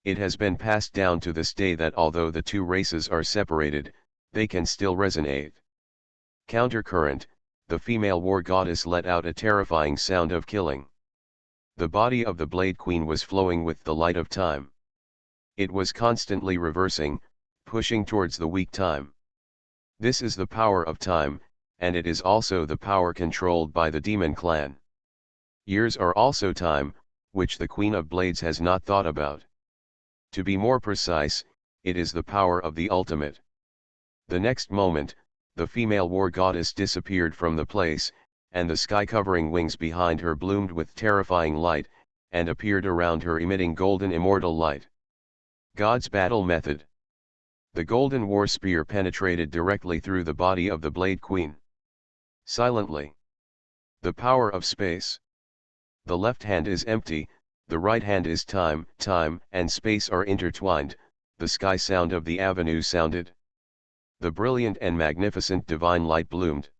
Speaker 1: It has been passed down to this day that although the two races are separated, they can still resonate. Countercurrent, the female war goddess let out a terrifying sound of killing. The body of the Blade Queen was flowing with the light of time. It was constantly reversing, pushing towards the weak time. This is the power of time, and it is also the power controlled by the demon clan. Years are also time, which the Queen of Blades has not thought about. To be more precise, it is the power of the ultimate. The next moment, the female war goddess disappeared from the place, and the sky-covering wings behind her bloomed with terrifying light, and appeared around her emitting golden immortal light. God's battle method. The golden war spear penetrated directly through the body of the Blade Queen. Silently. The power of space. The left hand is empty, the right hand is time, time and space are intertwined, the sky sound of the avenue sounded. The brilliant and magnificent divine light bloomed.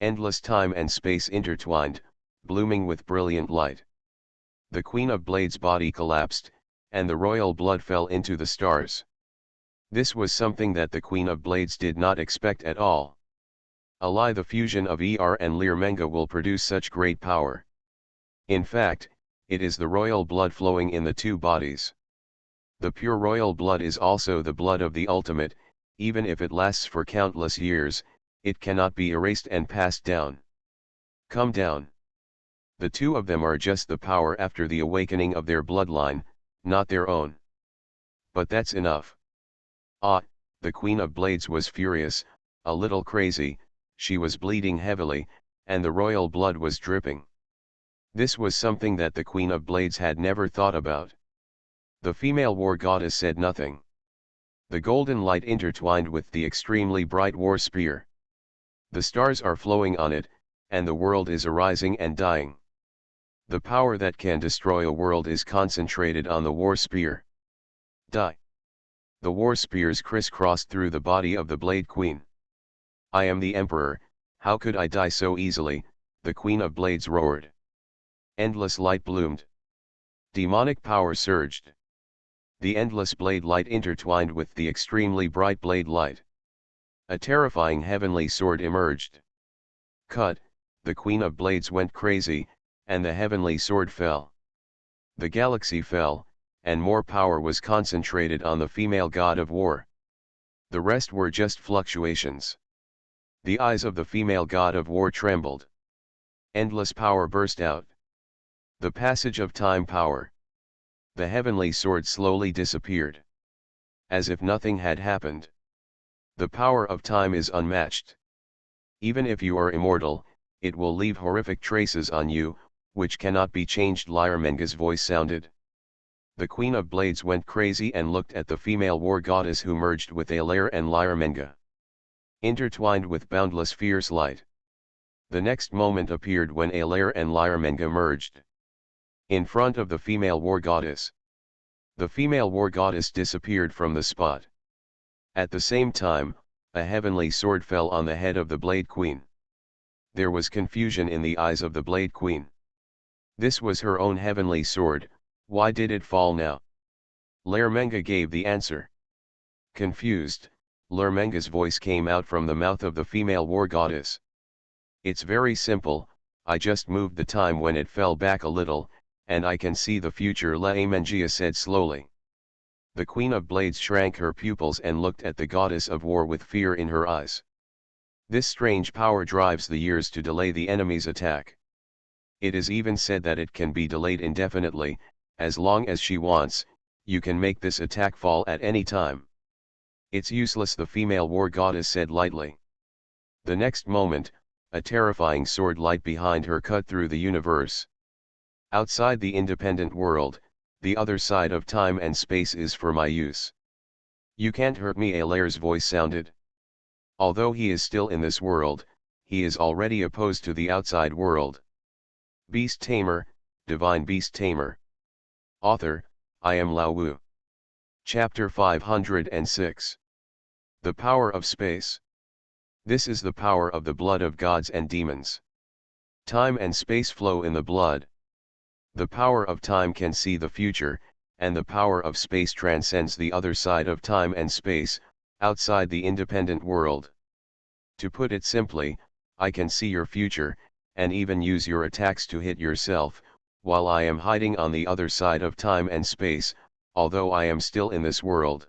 Speaker 1: Endless time and space intertwined, blooming with brilliant light. The Queen of Blades' body collapsed, and the royal blood fell into the stars. This was something that the Queen of Blades did not expect at all. A lie, the fusion of Er and Learmenga will produce such great power. In fact, it is the royal blood flowing in the two bodies. The pure royal blood is also the blood of the ultimate, even if it lasts for countless years, it cannot be erased and passed down. Come down. The two of them are just the power after the awakening of their bloodline, not their own. But that's enough. Ah, the Queen of Blades was furious, a little crazy, she was bleeding heavily, and the royal blood was dripping. This was something that the Queen of Blades had never thought about. The female war goddess said nothing. The golden light intertwined with the extremely bright war spear. The stars are flowing on it, and the world is arising and dying. The power that can destroy a world is concentrated on the war spear. Die. The war spears crisscrossed through the body of the Blade Queen. I am the Emperor, how could I die so easily, the Queen of Blades roared. Endless light bloomed. Demonic power surged. The endless blade light intertwined with the extremely bright blade light. A terrifying heavenly sword emerged. Cut, the Queen of Blades went crazy, and the heavenly sword fell. The galaxy fell, and more power was concentrated on the female god of war. The rest were just fluctuations. The eyes of the female god of war trembled. Endless power burst out. The passage of time power. The heavenly sword slowly disappeared. As if nothing had happened. The power of time is unmatched. Even if you are immortal, it will leave horrific traces on you, which cannot be changed. Learmenga's voice sounded. The Queen of Blades went crazy and looked at the female war goddess who merged with Alair and Learmenga. Intertwined with boundless fierce light. The next moment appeared when Alair and Learmenga merged. In front of the female war goddess. The female war goddess disappeared from the spot. At the same time, a heavenly sword fell on the head of the Blade Queen. There was confusion in the eyes of the Blade Queen. This was her own heavenly sword, why did it fall now? Learmenga gave the answer. Confused, Learmenga's voice came out from the mouth of the female war goddess. It's very simple, I just moved the time when it fell back a little, and I can see the future, Learmenga said slowly. The Queen of Blades shrank her pupils and looked at the goddess of war with fear in her eyes. This strange power drives the years to delay the enemy's attack. It is even said that it can be delayed indefinitely, as long as she wants, you can make this attack fall at any time. It's useless, the female war goddess said lightly. The next moment, a terrifying sword light behind her cut through the universe. Outside the independent world, the other side of time and space is for my use. You can't hurt me, Alair's voice sounded. Although he is still in this world, he is already opposed to the outside world. Beast Tamer, Divine Beast Tamer. Author, I am Lao Wu. Chapter 506. The Power of Space. This is the power of the blood of gods and demons. Time and space flow in the blood. The power of time can see the future, and the power of space transcends the other side of time and space, outside the independent world. To put it simply, I can see your future, and even use your attacks to hit yourself, while I am hiding on the other side of time and space, although I am still in this world.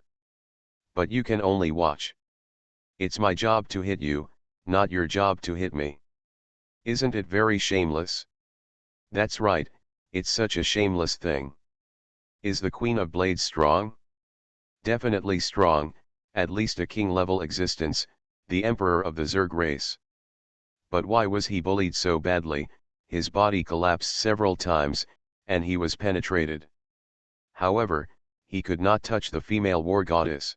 Speaker 1: But you can only watch. It's my job to hit you, not your job to hit me. Isn't it very shameless? That's right, it's such a shameless thing. Is the Queen of Blades strong? Definitely strong, at least a king-level existence, the emperor of the Zerg race. But why was he bullied so badly? His body collapsed several times, and he was penetrated. However, he could not touch the female war goddess.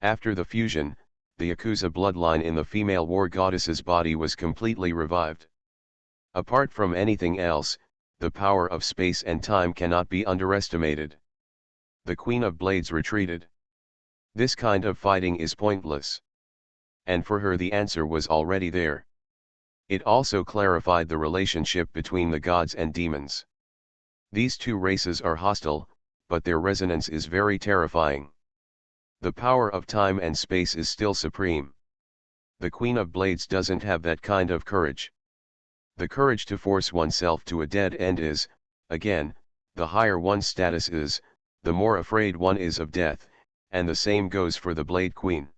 Speaker 1: After the fusion, the Yakuza bloodline in the female war goddess's body was completely revived. Apart from anything else, the power of space and time cannot be underestimated. The Queen of Blades retreated. This kind of fighting is pointless. And for her the answer was already there. It also clarified the relationship between the gods and demons. These two races are hostile, but their resonance is very terrifying. The power of time and space is still supreme. The Queen of Blades doesn't have that kind of courage. The courage to force oneself to a dead end is, again, the higher one's status is, the more afraid one is of death, and the same goes for the Blade Queen.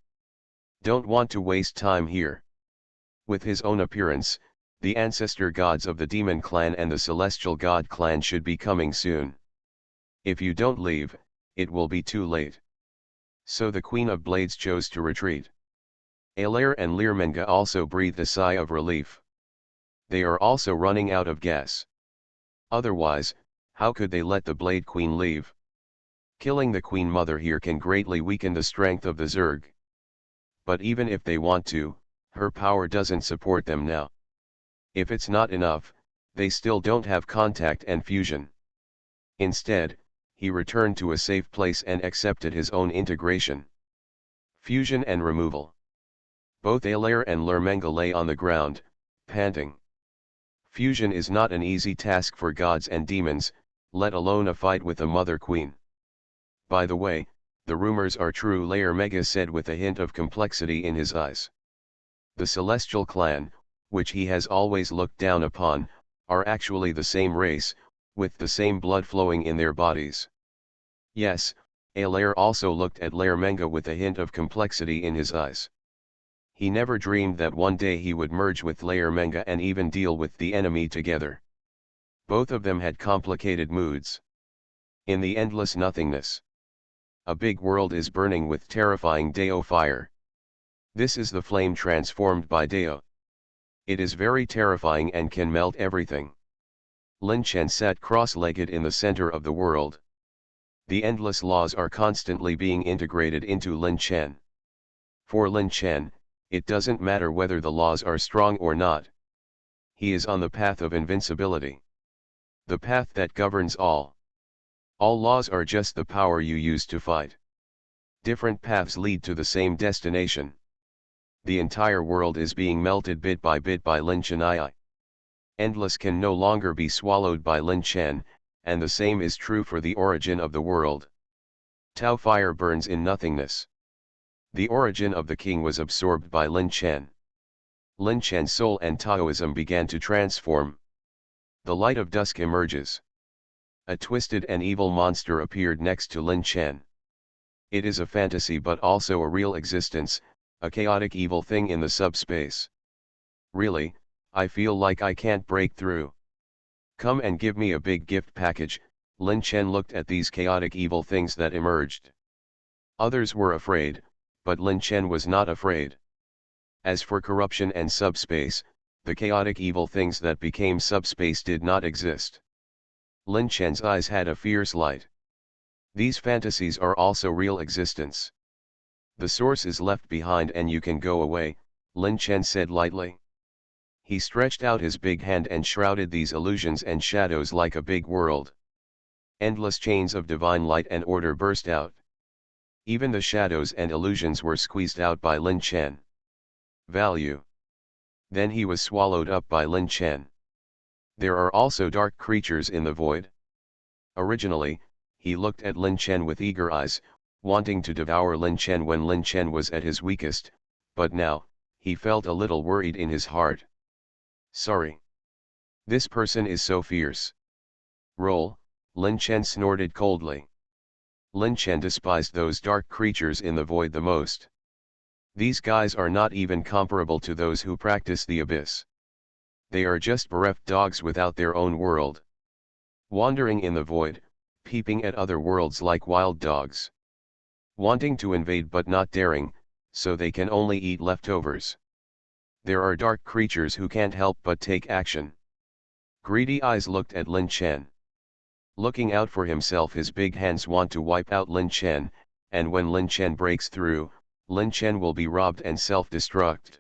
Speaker 1: Don't want to waste time here. With his own appearance, the ancestor gods of the demon clan and the celestial god clan should be coming soon. If you don't leave, it will be too late. So the Queen of Blades chose to retreat. Alair and Learmenga also breathed a sigh of relief. They are also running out of gas. Otherwise, how could they let the Blade Queen leave? Killing the Queen Mother here can greatly weaken the strength of the Zerg. But even if they want to, her power doesn't support them now. If it's not enough, they still don't have contact and fusion. Instead, he returned to a safe place and accepted his own integration. Fusion and removal. Both Alair and Learmenga lay on the ground, panting. Fusion is not an easy task for gods and demons, let alone a fight with a Mother Queen. By the way, the rumors are true, Learmenga said with a hint of complexity in his eyes. The Celestial clan, which he has always looked down upon, are actually the same race, with the same blood flowing in their bodies. Yes, Alair also looked at Learmenga with a hint of complexity in his eyes. He never dreamed that one day he would merge with Learmenga and even deal with the enemy together. Both of them had complicated moods. In the endless nothingness, a big world is burning with terrifying Dao fire. This is the flame transformed by Dao. It is very terrifying and can melt everything. Lin Chen sat cross-legged in the center of the world. The endless laws are constantly being integrated into Lin Chen. For Lin Chen, it doesn't matter whether the laws are strong or not. He is on the path of invincibility. The path that governs all. All laws are just the power you use to fight. Different paths lead to the same destination. The entire world is being melted bit by Lin Chen. Endless can no longer be swallowed by Lin Chen, and the same is true for the origin of the world. Tao fire burns in nothingness. The origin of the king was absorbed by Lin Chen. Lin Chen's soul and Taoism began to transform. The light of dusk emerges. A twisted and evil monster appeared next to Lin Chen. It is a fantasy but also a real existence, a chaotic evil thing in the subspace. Really, I feel like I can't break through. Come and give me a big gift package. Lin Chen looked at these chaotic evil things that emerged. Others were afraid, but Lin Chen was not afraid. As for corruption and subspace, the chaotic evil things that became subspace did not exist. Lin Chen's eyes had a fierce light. These fantasies are also real existence. The source is left behind and you can go away, Lin Chen said lightly. He stretched out his big hand and shrouded these illusions and shadows like a big world. Endless chains of divine light and order burst out. Even the shadows and illusions were squeezed out by Lin Chen. Value. Then he was swallowed up by Lin Chen. There are also dark creatures in the void. Originally, he looked at Lin Chen with eager eyes, wanting to devour Lin Chen when Lin Chen was at his weakest, but now, he felt a little worried in his heart. Sorry. This person is so fierce. Roll, Lin Chen snorted coldly. Lin Chen despised those dark creatures in the void the most. These guys are not even comparable to those who practice the abyss. They are just bereft dogs without their own world. Wandering in the void, peeping at other worlds like wild dogs. Wanting to invade but not daring, so they can only eat leftovers. There are dark creatures who can't help but take action. Greedy eyes looked at Lin Chen. Looking out for himself, his big hands want to wipe out Lin Chen, and when Lin Chen breaks through, Lin Chen will be robbed and self-destruct.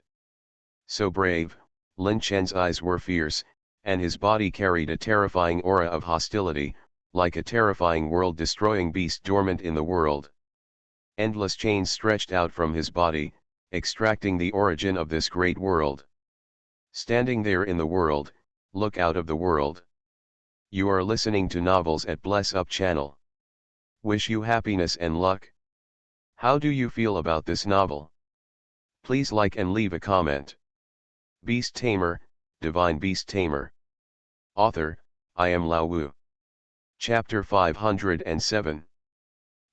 Speaker 1: So brave, Lin Chen's eyes were fierce, and his body carried a terrifying aura of hostility, like a terrifying world-destroying beast dormant in the world. Endless chains stretched out from his body, extracting the origin of this great world. Standing there in the world, look out of the world. You are listening to Novels at Bless Up channel. Wish you happiness and luck. How do you feel about this novel? Please like and leave a comment. Beast Tamer, Divine Beast Tamer. Author, I am Lao Wu. Chapter 507.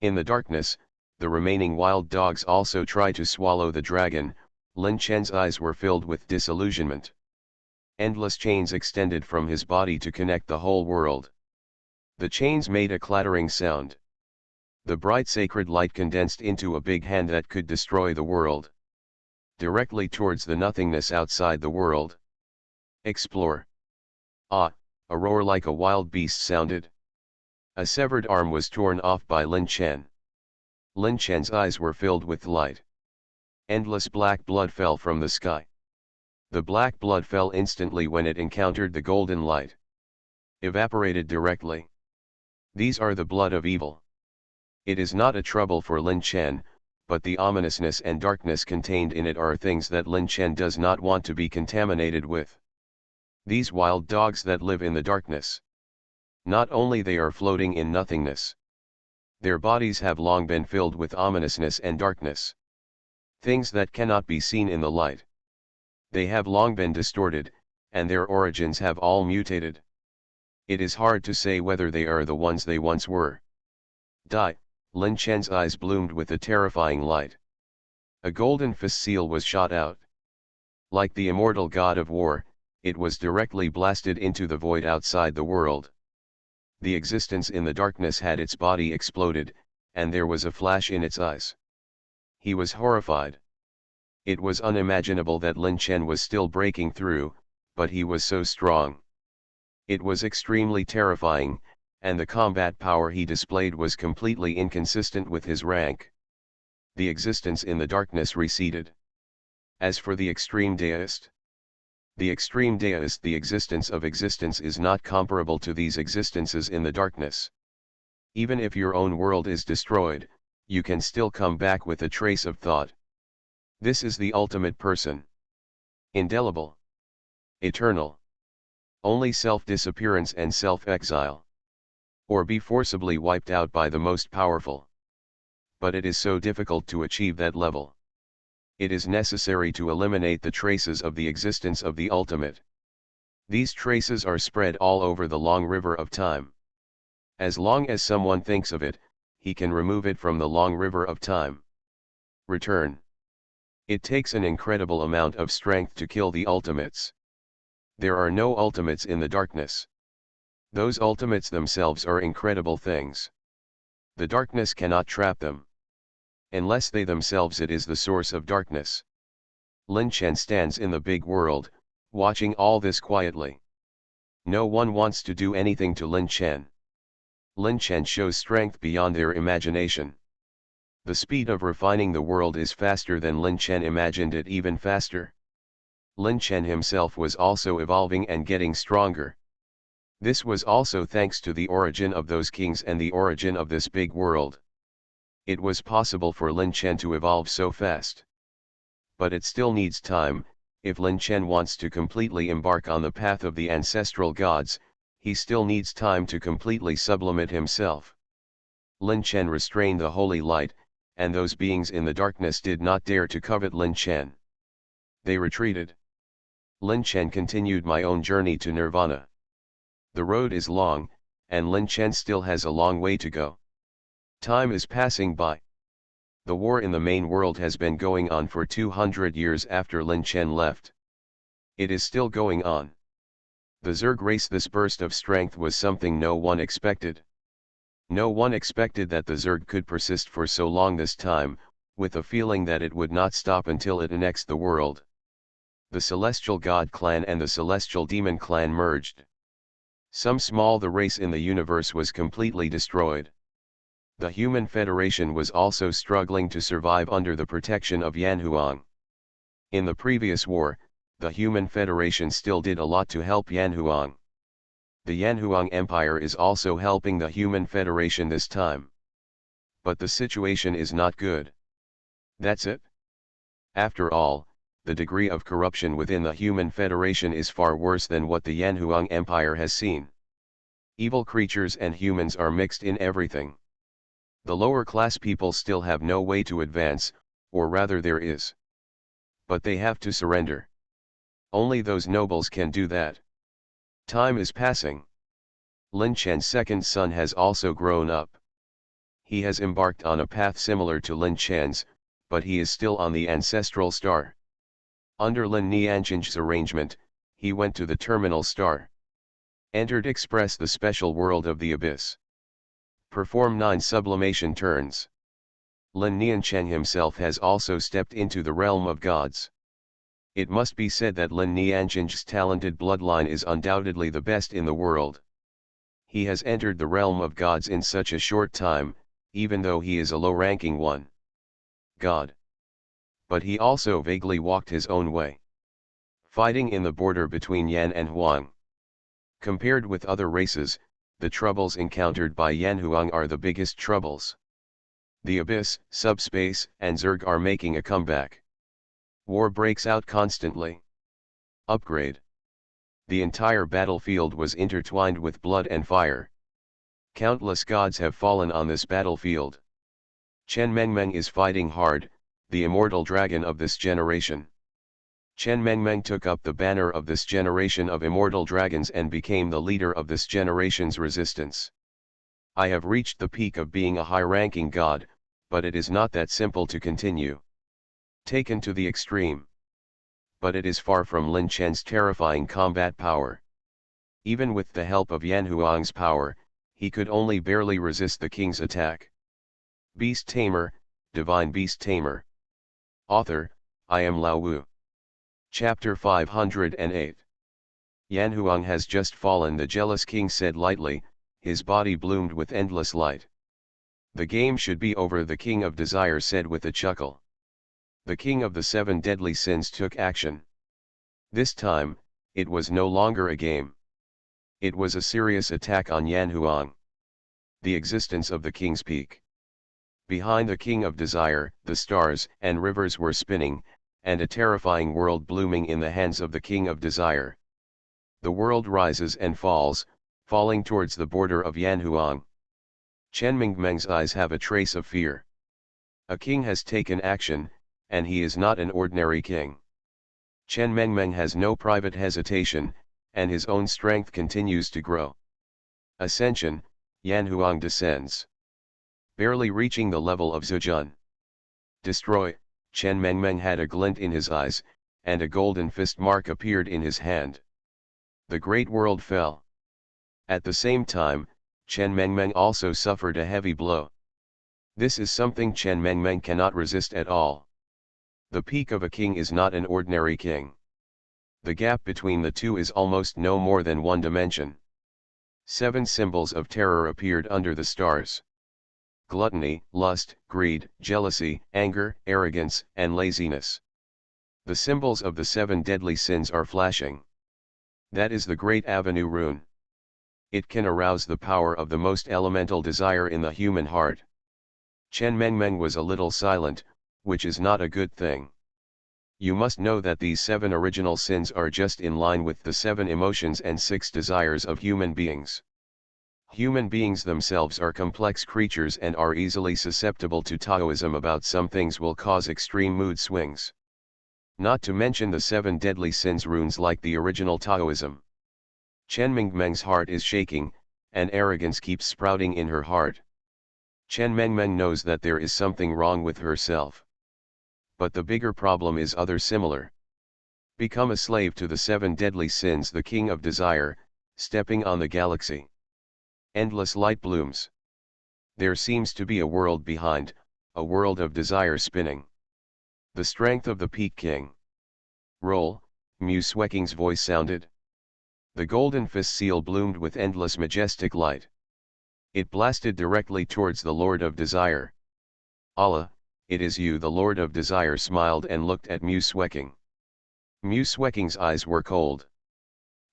Speaker 1: In the darkness, the remaining wild dogs also try to swallow the dragon. Lin Chen's eyes were filled with disillusionment. Endless chains extended from his body to connect the whole world. The chains made a clattering sound. The bright sacred light condensed into a big hand that could destroy the world. Directly towards the nothingness outside the world. Explore. Ah, a roar like a wild beast sounded. A severed arm was torn off by Lin Chen. Lin Chen's eyes were filled with light. Endless black blood fell from the sky. The black blood fell instantly when it encountered the golden light. Evaporated directly. These are the blood of evil. It is not a trouble for Lin Chen, but the ominousness and darkness contained in it are things that Lin Chen does not want to be contaminated with. These wild dogs that live in the darkness. Not only they are floating in nothingness. Their bodies have long been filled with ominousness and darkness. Things that cannot be seen in the light. They have long been distorted, and their origins have all mutated. It is hard to say whether they are the ones they once were. Lin Chen's eyes bloomed with a terrifying light. A golden facile was shot out. Like the immortal god of war, it was directly blasted into the void outside the world. The existence in the darkness had its body exploded, and there was a flash in its eyes. He was horrified. It was unimaginable that Lin Chen was still breaking through, but he was so strong. It was extremely terrifying, and the combat power he displayed was completely inconsistent with his rank. The existence in the darkness receded. As for the extreme deist, the existence of existence is not comparable to these existences in the darkness. Even if your own world is destroyed, you can still come back with a trace of thought. This is the ultimate person. Indelible. Eternal. Only self-disappearance and self-exile. Or be forcibly wiped out by the most powerful. But it is so difficult to achieve that level. It is necessary to eliminate the traces of the existence of the ultimate. These traces are spread all over the long river of time. As long as someone thinks of it, he can remove it from the long river of time. Return. It takes an incredible amount of strength to kill the ultimates. There are no ultimates in the darkness. Those ultimates themselves are incredible things. The darkness cannot trap them. Unless they themselves it is the source of darkness. Lin Chen stands in the big world, watching all this quietly. No one wants to do anything to Lin Chen. Lin Chen shows strength beyond their imagination. The speed of refining the world is faster than Lin Chen imagined it, even faster. Lin Chen himself was also evolving and getting stronger. This was also thanks to the origin of those kings and the origin of this big world. It was possible for Lin Chen to evolve so fast. But it still needs time. If Lin Chen wants to completely embark on the path of the ancestral gods, he still needs time to completely sublimate himself. Lin Chen restrained the holy light, and those beings in the darkness did not dare to covet Lin Chen. They retreated. Lin Chen continued my own journey to Nirvana. The road is long, and Lin Chen still has a long way to go. Time is passing by. The war in the main world has been going on for 200 years after Lin Chen left. It is still going on. The Zerg race. This burst of strength was something no one expected. No one expected that the Zerg could persist for so long this time, with a feeling that it would not stop until it annexed the world. The Celestial God clan and the Celestial Demon clan merged. The race in the universe was completely destroyed. The Human Federation was also struggling to survive under the protection of Yanhuang. In the previous war, the Human Federation still did a lot to help Yanhuang. The Yanhuang Empire is also helping the Human Federation this time. But the situation is not good. That's it. After all, the degree of corruption within the Human Federation is far worse than what the Yanhuang Empire has seen. Evil creatures and humans are mixed in everything. The lower class people still have no way to advance, or rather there is. But they have to surrender. Only those nobles can do that. Time is passing. Lin Chen's second son has also grown up. He has embarked on a path similar to Lin Chen's, but he is still on the ancestral star. Under Lin Niancheng's arrangement, he went to the terminal star. Entered Express, the special world of the abyss. Perform 9 sublimation turns. Lin Niancheng himself has also stepped into the realm of gods. It must be said that Lin Niancheng's talented bloodline is undoubtedly the best in the world. He has entered the realm of gods in such a short time, even though he is a low-ranking one. God. But he also vaguely walked his own way. Fighting in the border between Yan and Huang. Compared with other races, the troubles encountered by Yanhuang are the biggest troubles. The Abyss, Subspace, and Zerg are making a comeback. War breaks out constantly. Upgrade. The entire battlefield was intertwined with blood and fire. Countless gods have fallen on this battlefield. Chen Mengmeng is fighting hard, the immortal dragon of this generation. Chen Mengmeng took up the banner of this generation of immortal dragons and became the leader of this generation's resistance. I have reached the peak of being a high-ranking god, but it is not that simple to continue. Taken to the extreme. But it is far from Lin Chen's terrifying combat power. Even with the help of Yanhuang's power, he could only barely resist the king's attack. Beast Tamer, Divine Beast Tamer. Author, I am Lao Wu. Chapter 508. Yanhuang has just fallen, the jealous king said lightly, his body bloomed with endless light. The game should be over, the king of desire said with a chuckle. The king of the 7 deadly sins took action. This time, it was no longer a game. It was a serious attack on Yanhuang. The existence of the king's peak. Behind the king of desire, the stars and rivers were spinning, and a terrifying world blooming in the hands of the king of desire. The world rises and falls, falling towards the border of Yanhuang. Chen Mengmeng's eyes have a trace of fear. A king has taken action, and he is not an ordinary king. Chen Mengmeng has no private hesitation, and his own strength continues to grow. Ascension, Yanhuang descends. Barely reaching the level of Zhejian. Destroy. Chen Mengmeng had a glint in his eyes, and a golden fist mark appeared in his hand. The great world fell. At the same time, Chen Mengmeng also suffered a heavy blow. This is something Chen Mengmeng cannot resist at all. The peak of a king is not an ordinary king. The gap between the two is almost no more than 1 dimension. 7 symbols of terror appeared under the stars. Gluttony, lust, greed, jealousy, anger, arrogance, and laziness. The symbols of the 7 deadly sins are flashing. That is the Great Avenue rune. It can arouse the power of the most elemental desire in the human heart. Chen Mengmeng was a little silent, which is not a good thing. You must know that these 7 original sins are just in line with the 7 emotions and 6 desires of human beings. Human beings themselves are complex creatures and are easily susceptible to Taoism about some things will cause extreme mood swings. Not to mention the 7 deadly sins runes like the original Taoism. Chen Mengmeng's heart is shaking, and arrogance keeps sprouting in her heart. Chen Mengmeng knows that there is something wrong with herself. But the bigger problem is other similar. Become a slave to the 7 deadly sins, the king of desire, stepping on the galaxy. Endless light blooms. There seems to be a world behind, a world of desire spinning. The strength of the Peak King. Roll, Mu Sweking's voice sounded. The golden fist seal bloomed with endless majestic light. It blasted directly towards the Lord of Desire. Allah, it is you. The Lord of Desire smiled and looked at Mu Sweking. Mu Sweking's eyes were cold.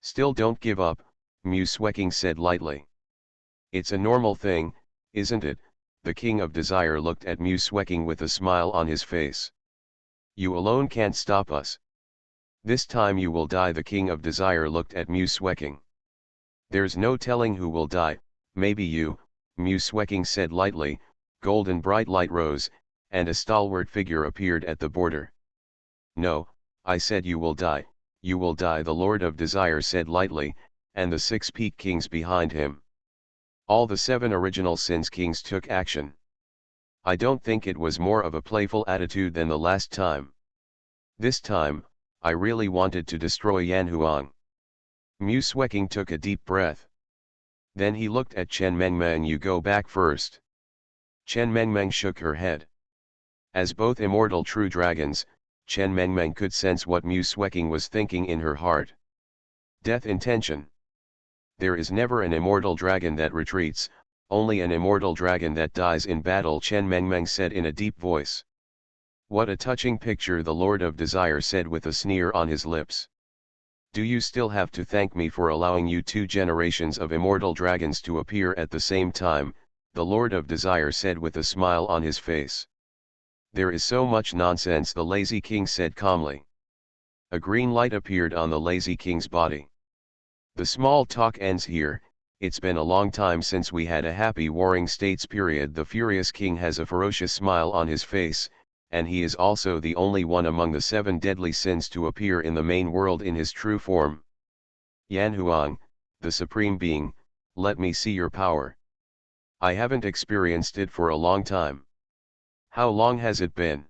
Speaker 1: Still don't give up, Mu Sweking said lightly. It's a normal thing, isn't it? The King of Desire looked at Mu Sweking with a smile on his face. You alone can't stop us. This time you will die. The King of Desire looked at Mu Sweking. There's no telling who will die, maybe you, Mu Sweking said lightly. Golden bright light rose, and a stalwart figure appeared at the border. No, I said you will die, you will die, the Lord of Desire said lightly, and the 6 Peak Kings behind him. All the 7 original sins kings took action. I don't think it was more of a playful attitude than the last time. This time, I really wanted to destroy Yan Huang. Mu Sweking took a deep breath. Then he looked at Chen Mengmeng. You go back first. Chen Mengmeng shook her head. As both immortal true dragons, Chen Mengmeng could sense what Mu Sweking was thinking in her heart. Death intention. There is never an immortal dragon that retreats, only an immortal dragon that dies in battle, Chen Mengmeng said in a deep voice. What a touching picture, the Lord of Desire said with a sneer on his lips. Do you still have to thank me for allowing you 2 generations of immortal dragons to appear at the same time? The Lord of Desire said with a smile on his face. There is so much nonsense, the lazy king said calmly. A green light appeared on the lazy king's body. The small talk ends here. It's been a long time since we had a happy warring states period. The furious king has a ferocious smile on his face, and he is also the only one among the 7 deadly sins to appear in the main world in his true form. Yan Huang, the supreme being, let me see your power. I haven't experienced it for a long time. How long has it been?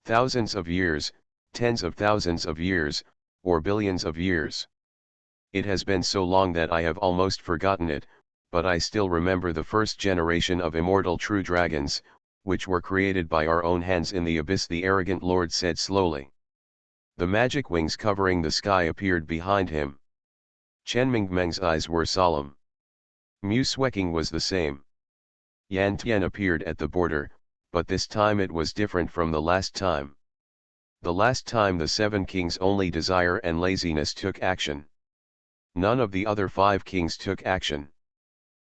Speaker 1: Thousands of years, tens of thousands of years, or billions of years. It has been so long that I have almost forgotten it, but I still remember the first generation of immortal true dragons, which were created by our own hands in the abyss, the arrogant lord said slowly. The magic wings covering the sky appeared behind him. Chen Mengmeng's eyes were solemn. Mu Sweking was the same. Yan Tian appeared at the border, but this time it was different from the last time. The last time the 7 kings only desire and laziness took action. None of the other 5 kings took action.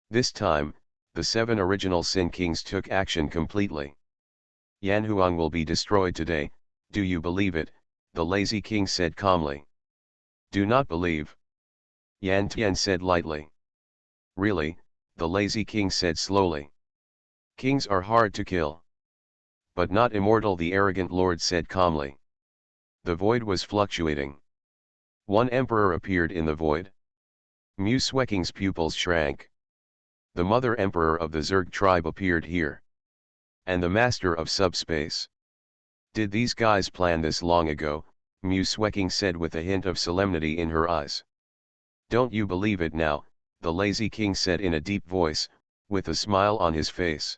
Speaker 1: This time, the 7 original sin kings took action completely. Yan Huang will be destroyed today, do you believe it? The lazy king said calmly. Do not believe. Yan Tian said lightly. Really? The lazy king said slowly. Kings are hard to kill. But not immortal, the arrogant lord said calmly. The void was fluctuating. One emperor appeared in the void. Mu Sweking's pupils shrank. The mother emperor of the Zerg tribe appeared here. And the master of subspace. Did these guys plan this long ago? Mu Sweking said with a hint of solemnity in her eyes. Don't you believe it now? The lazy king said in a deep voice, with a smile on his face.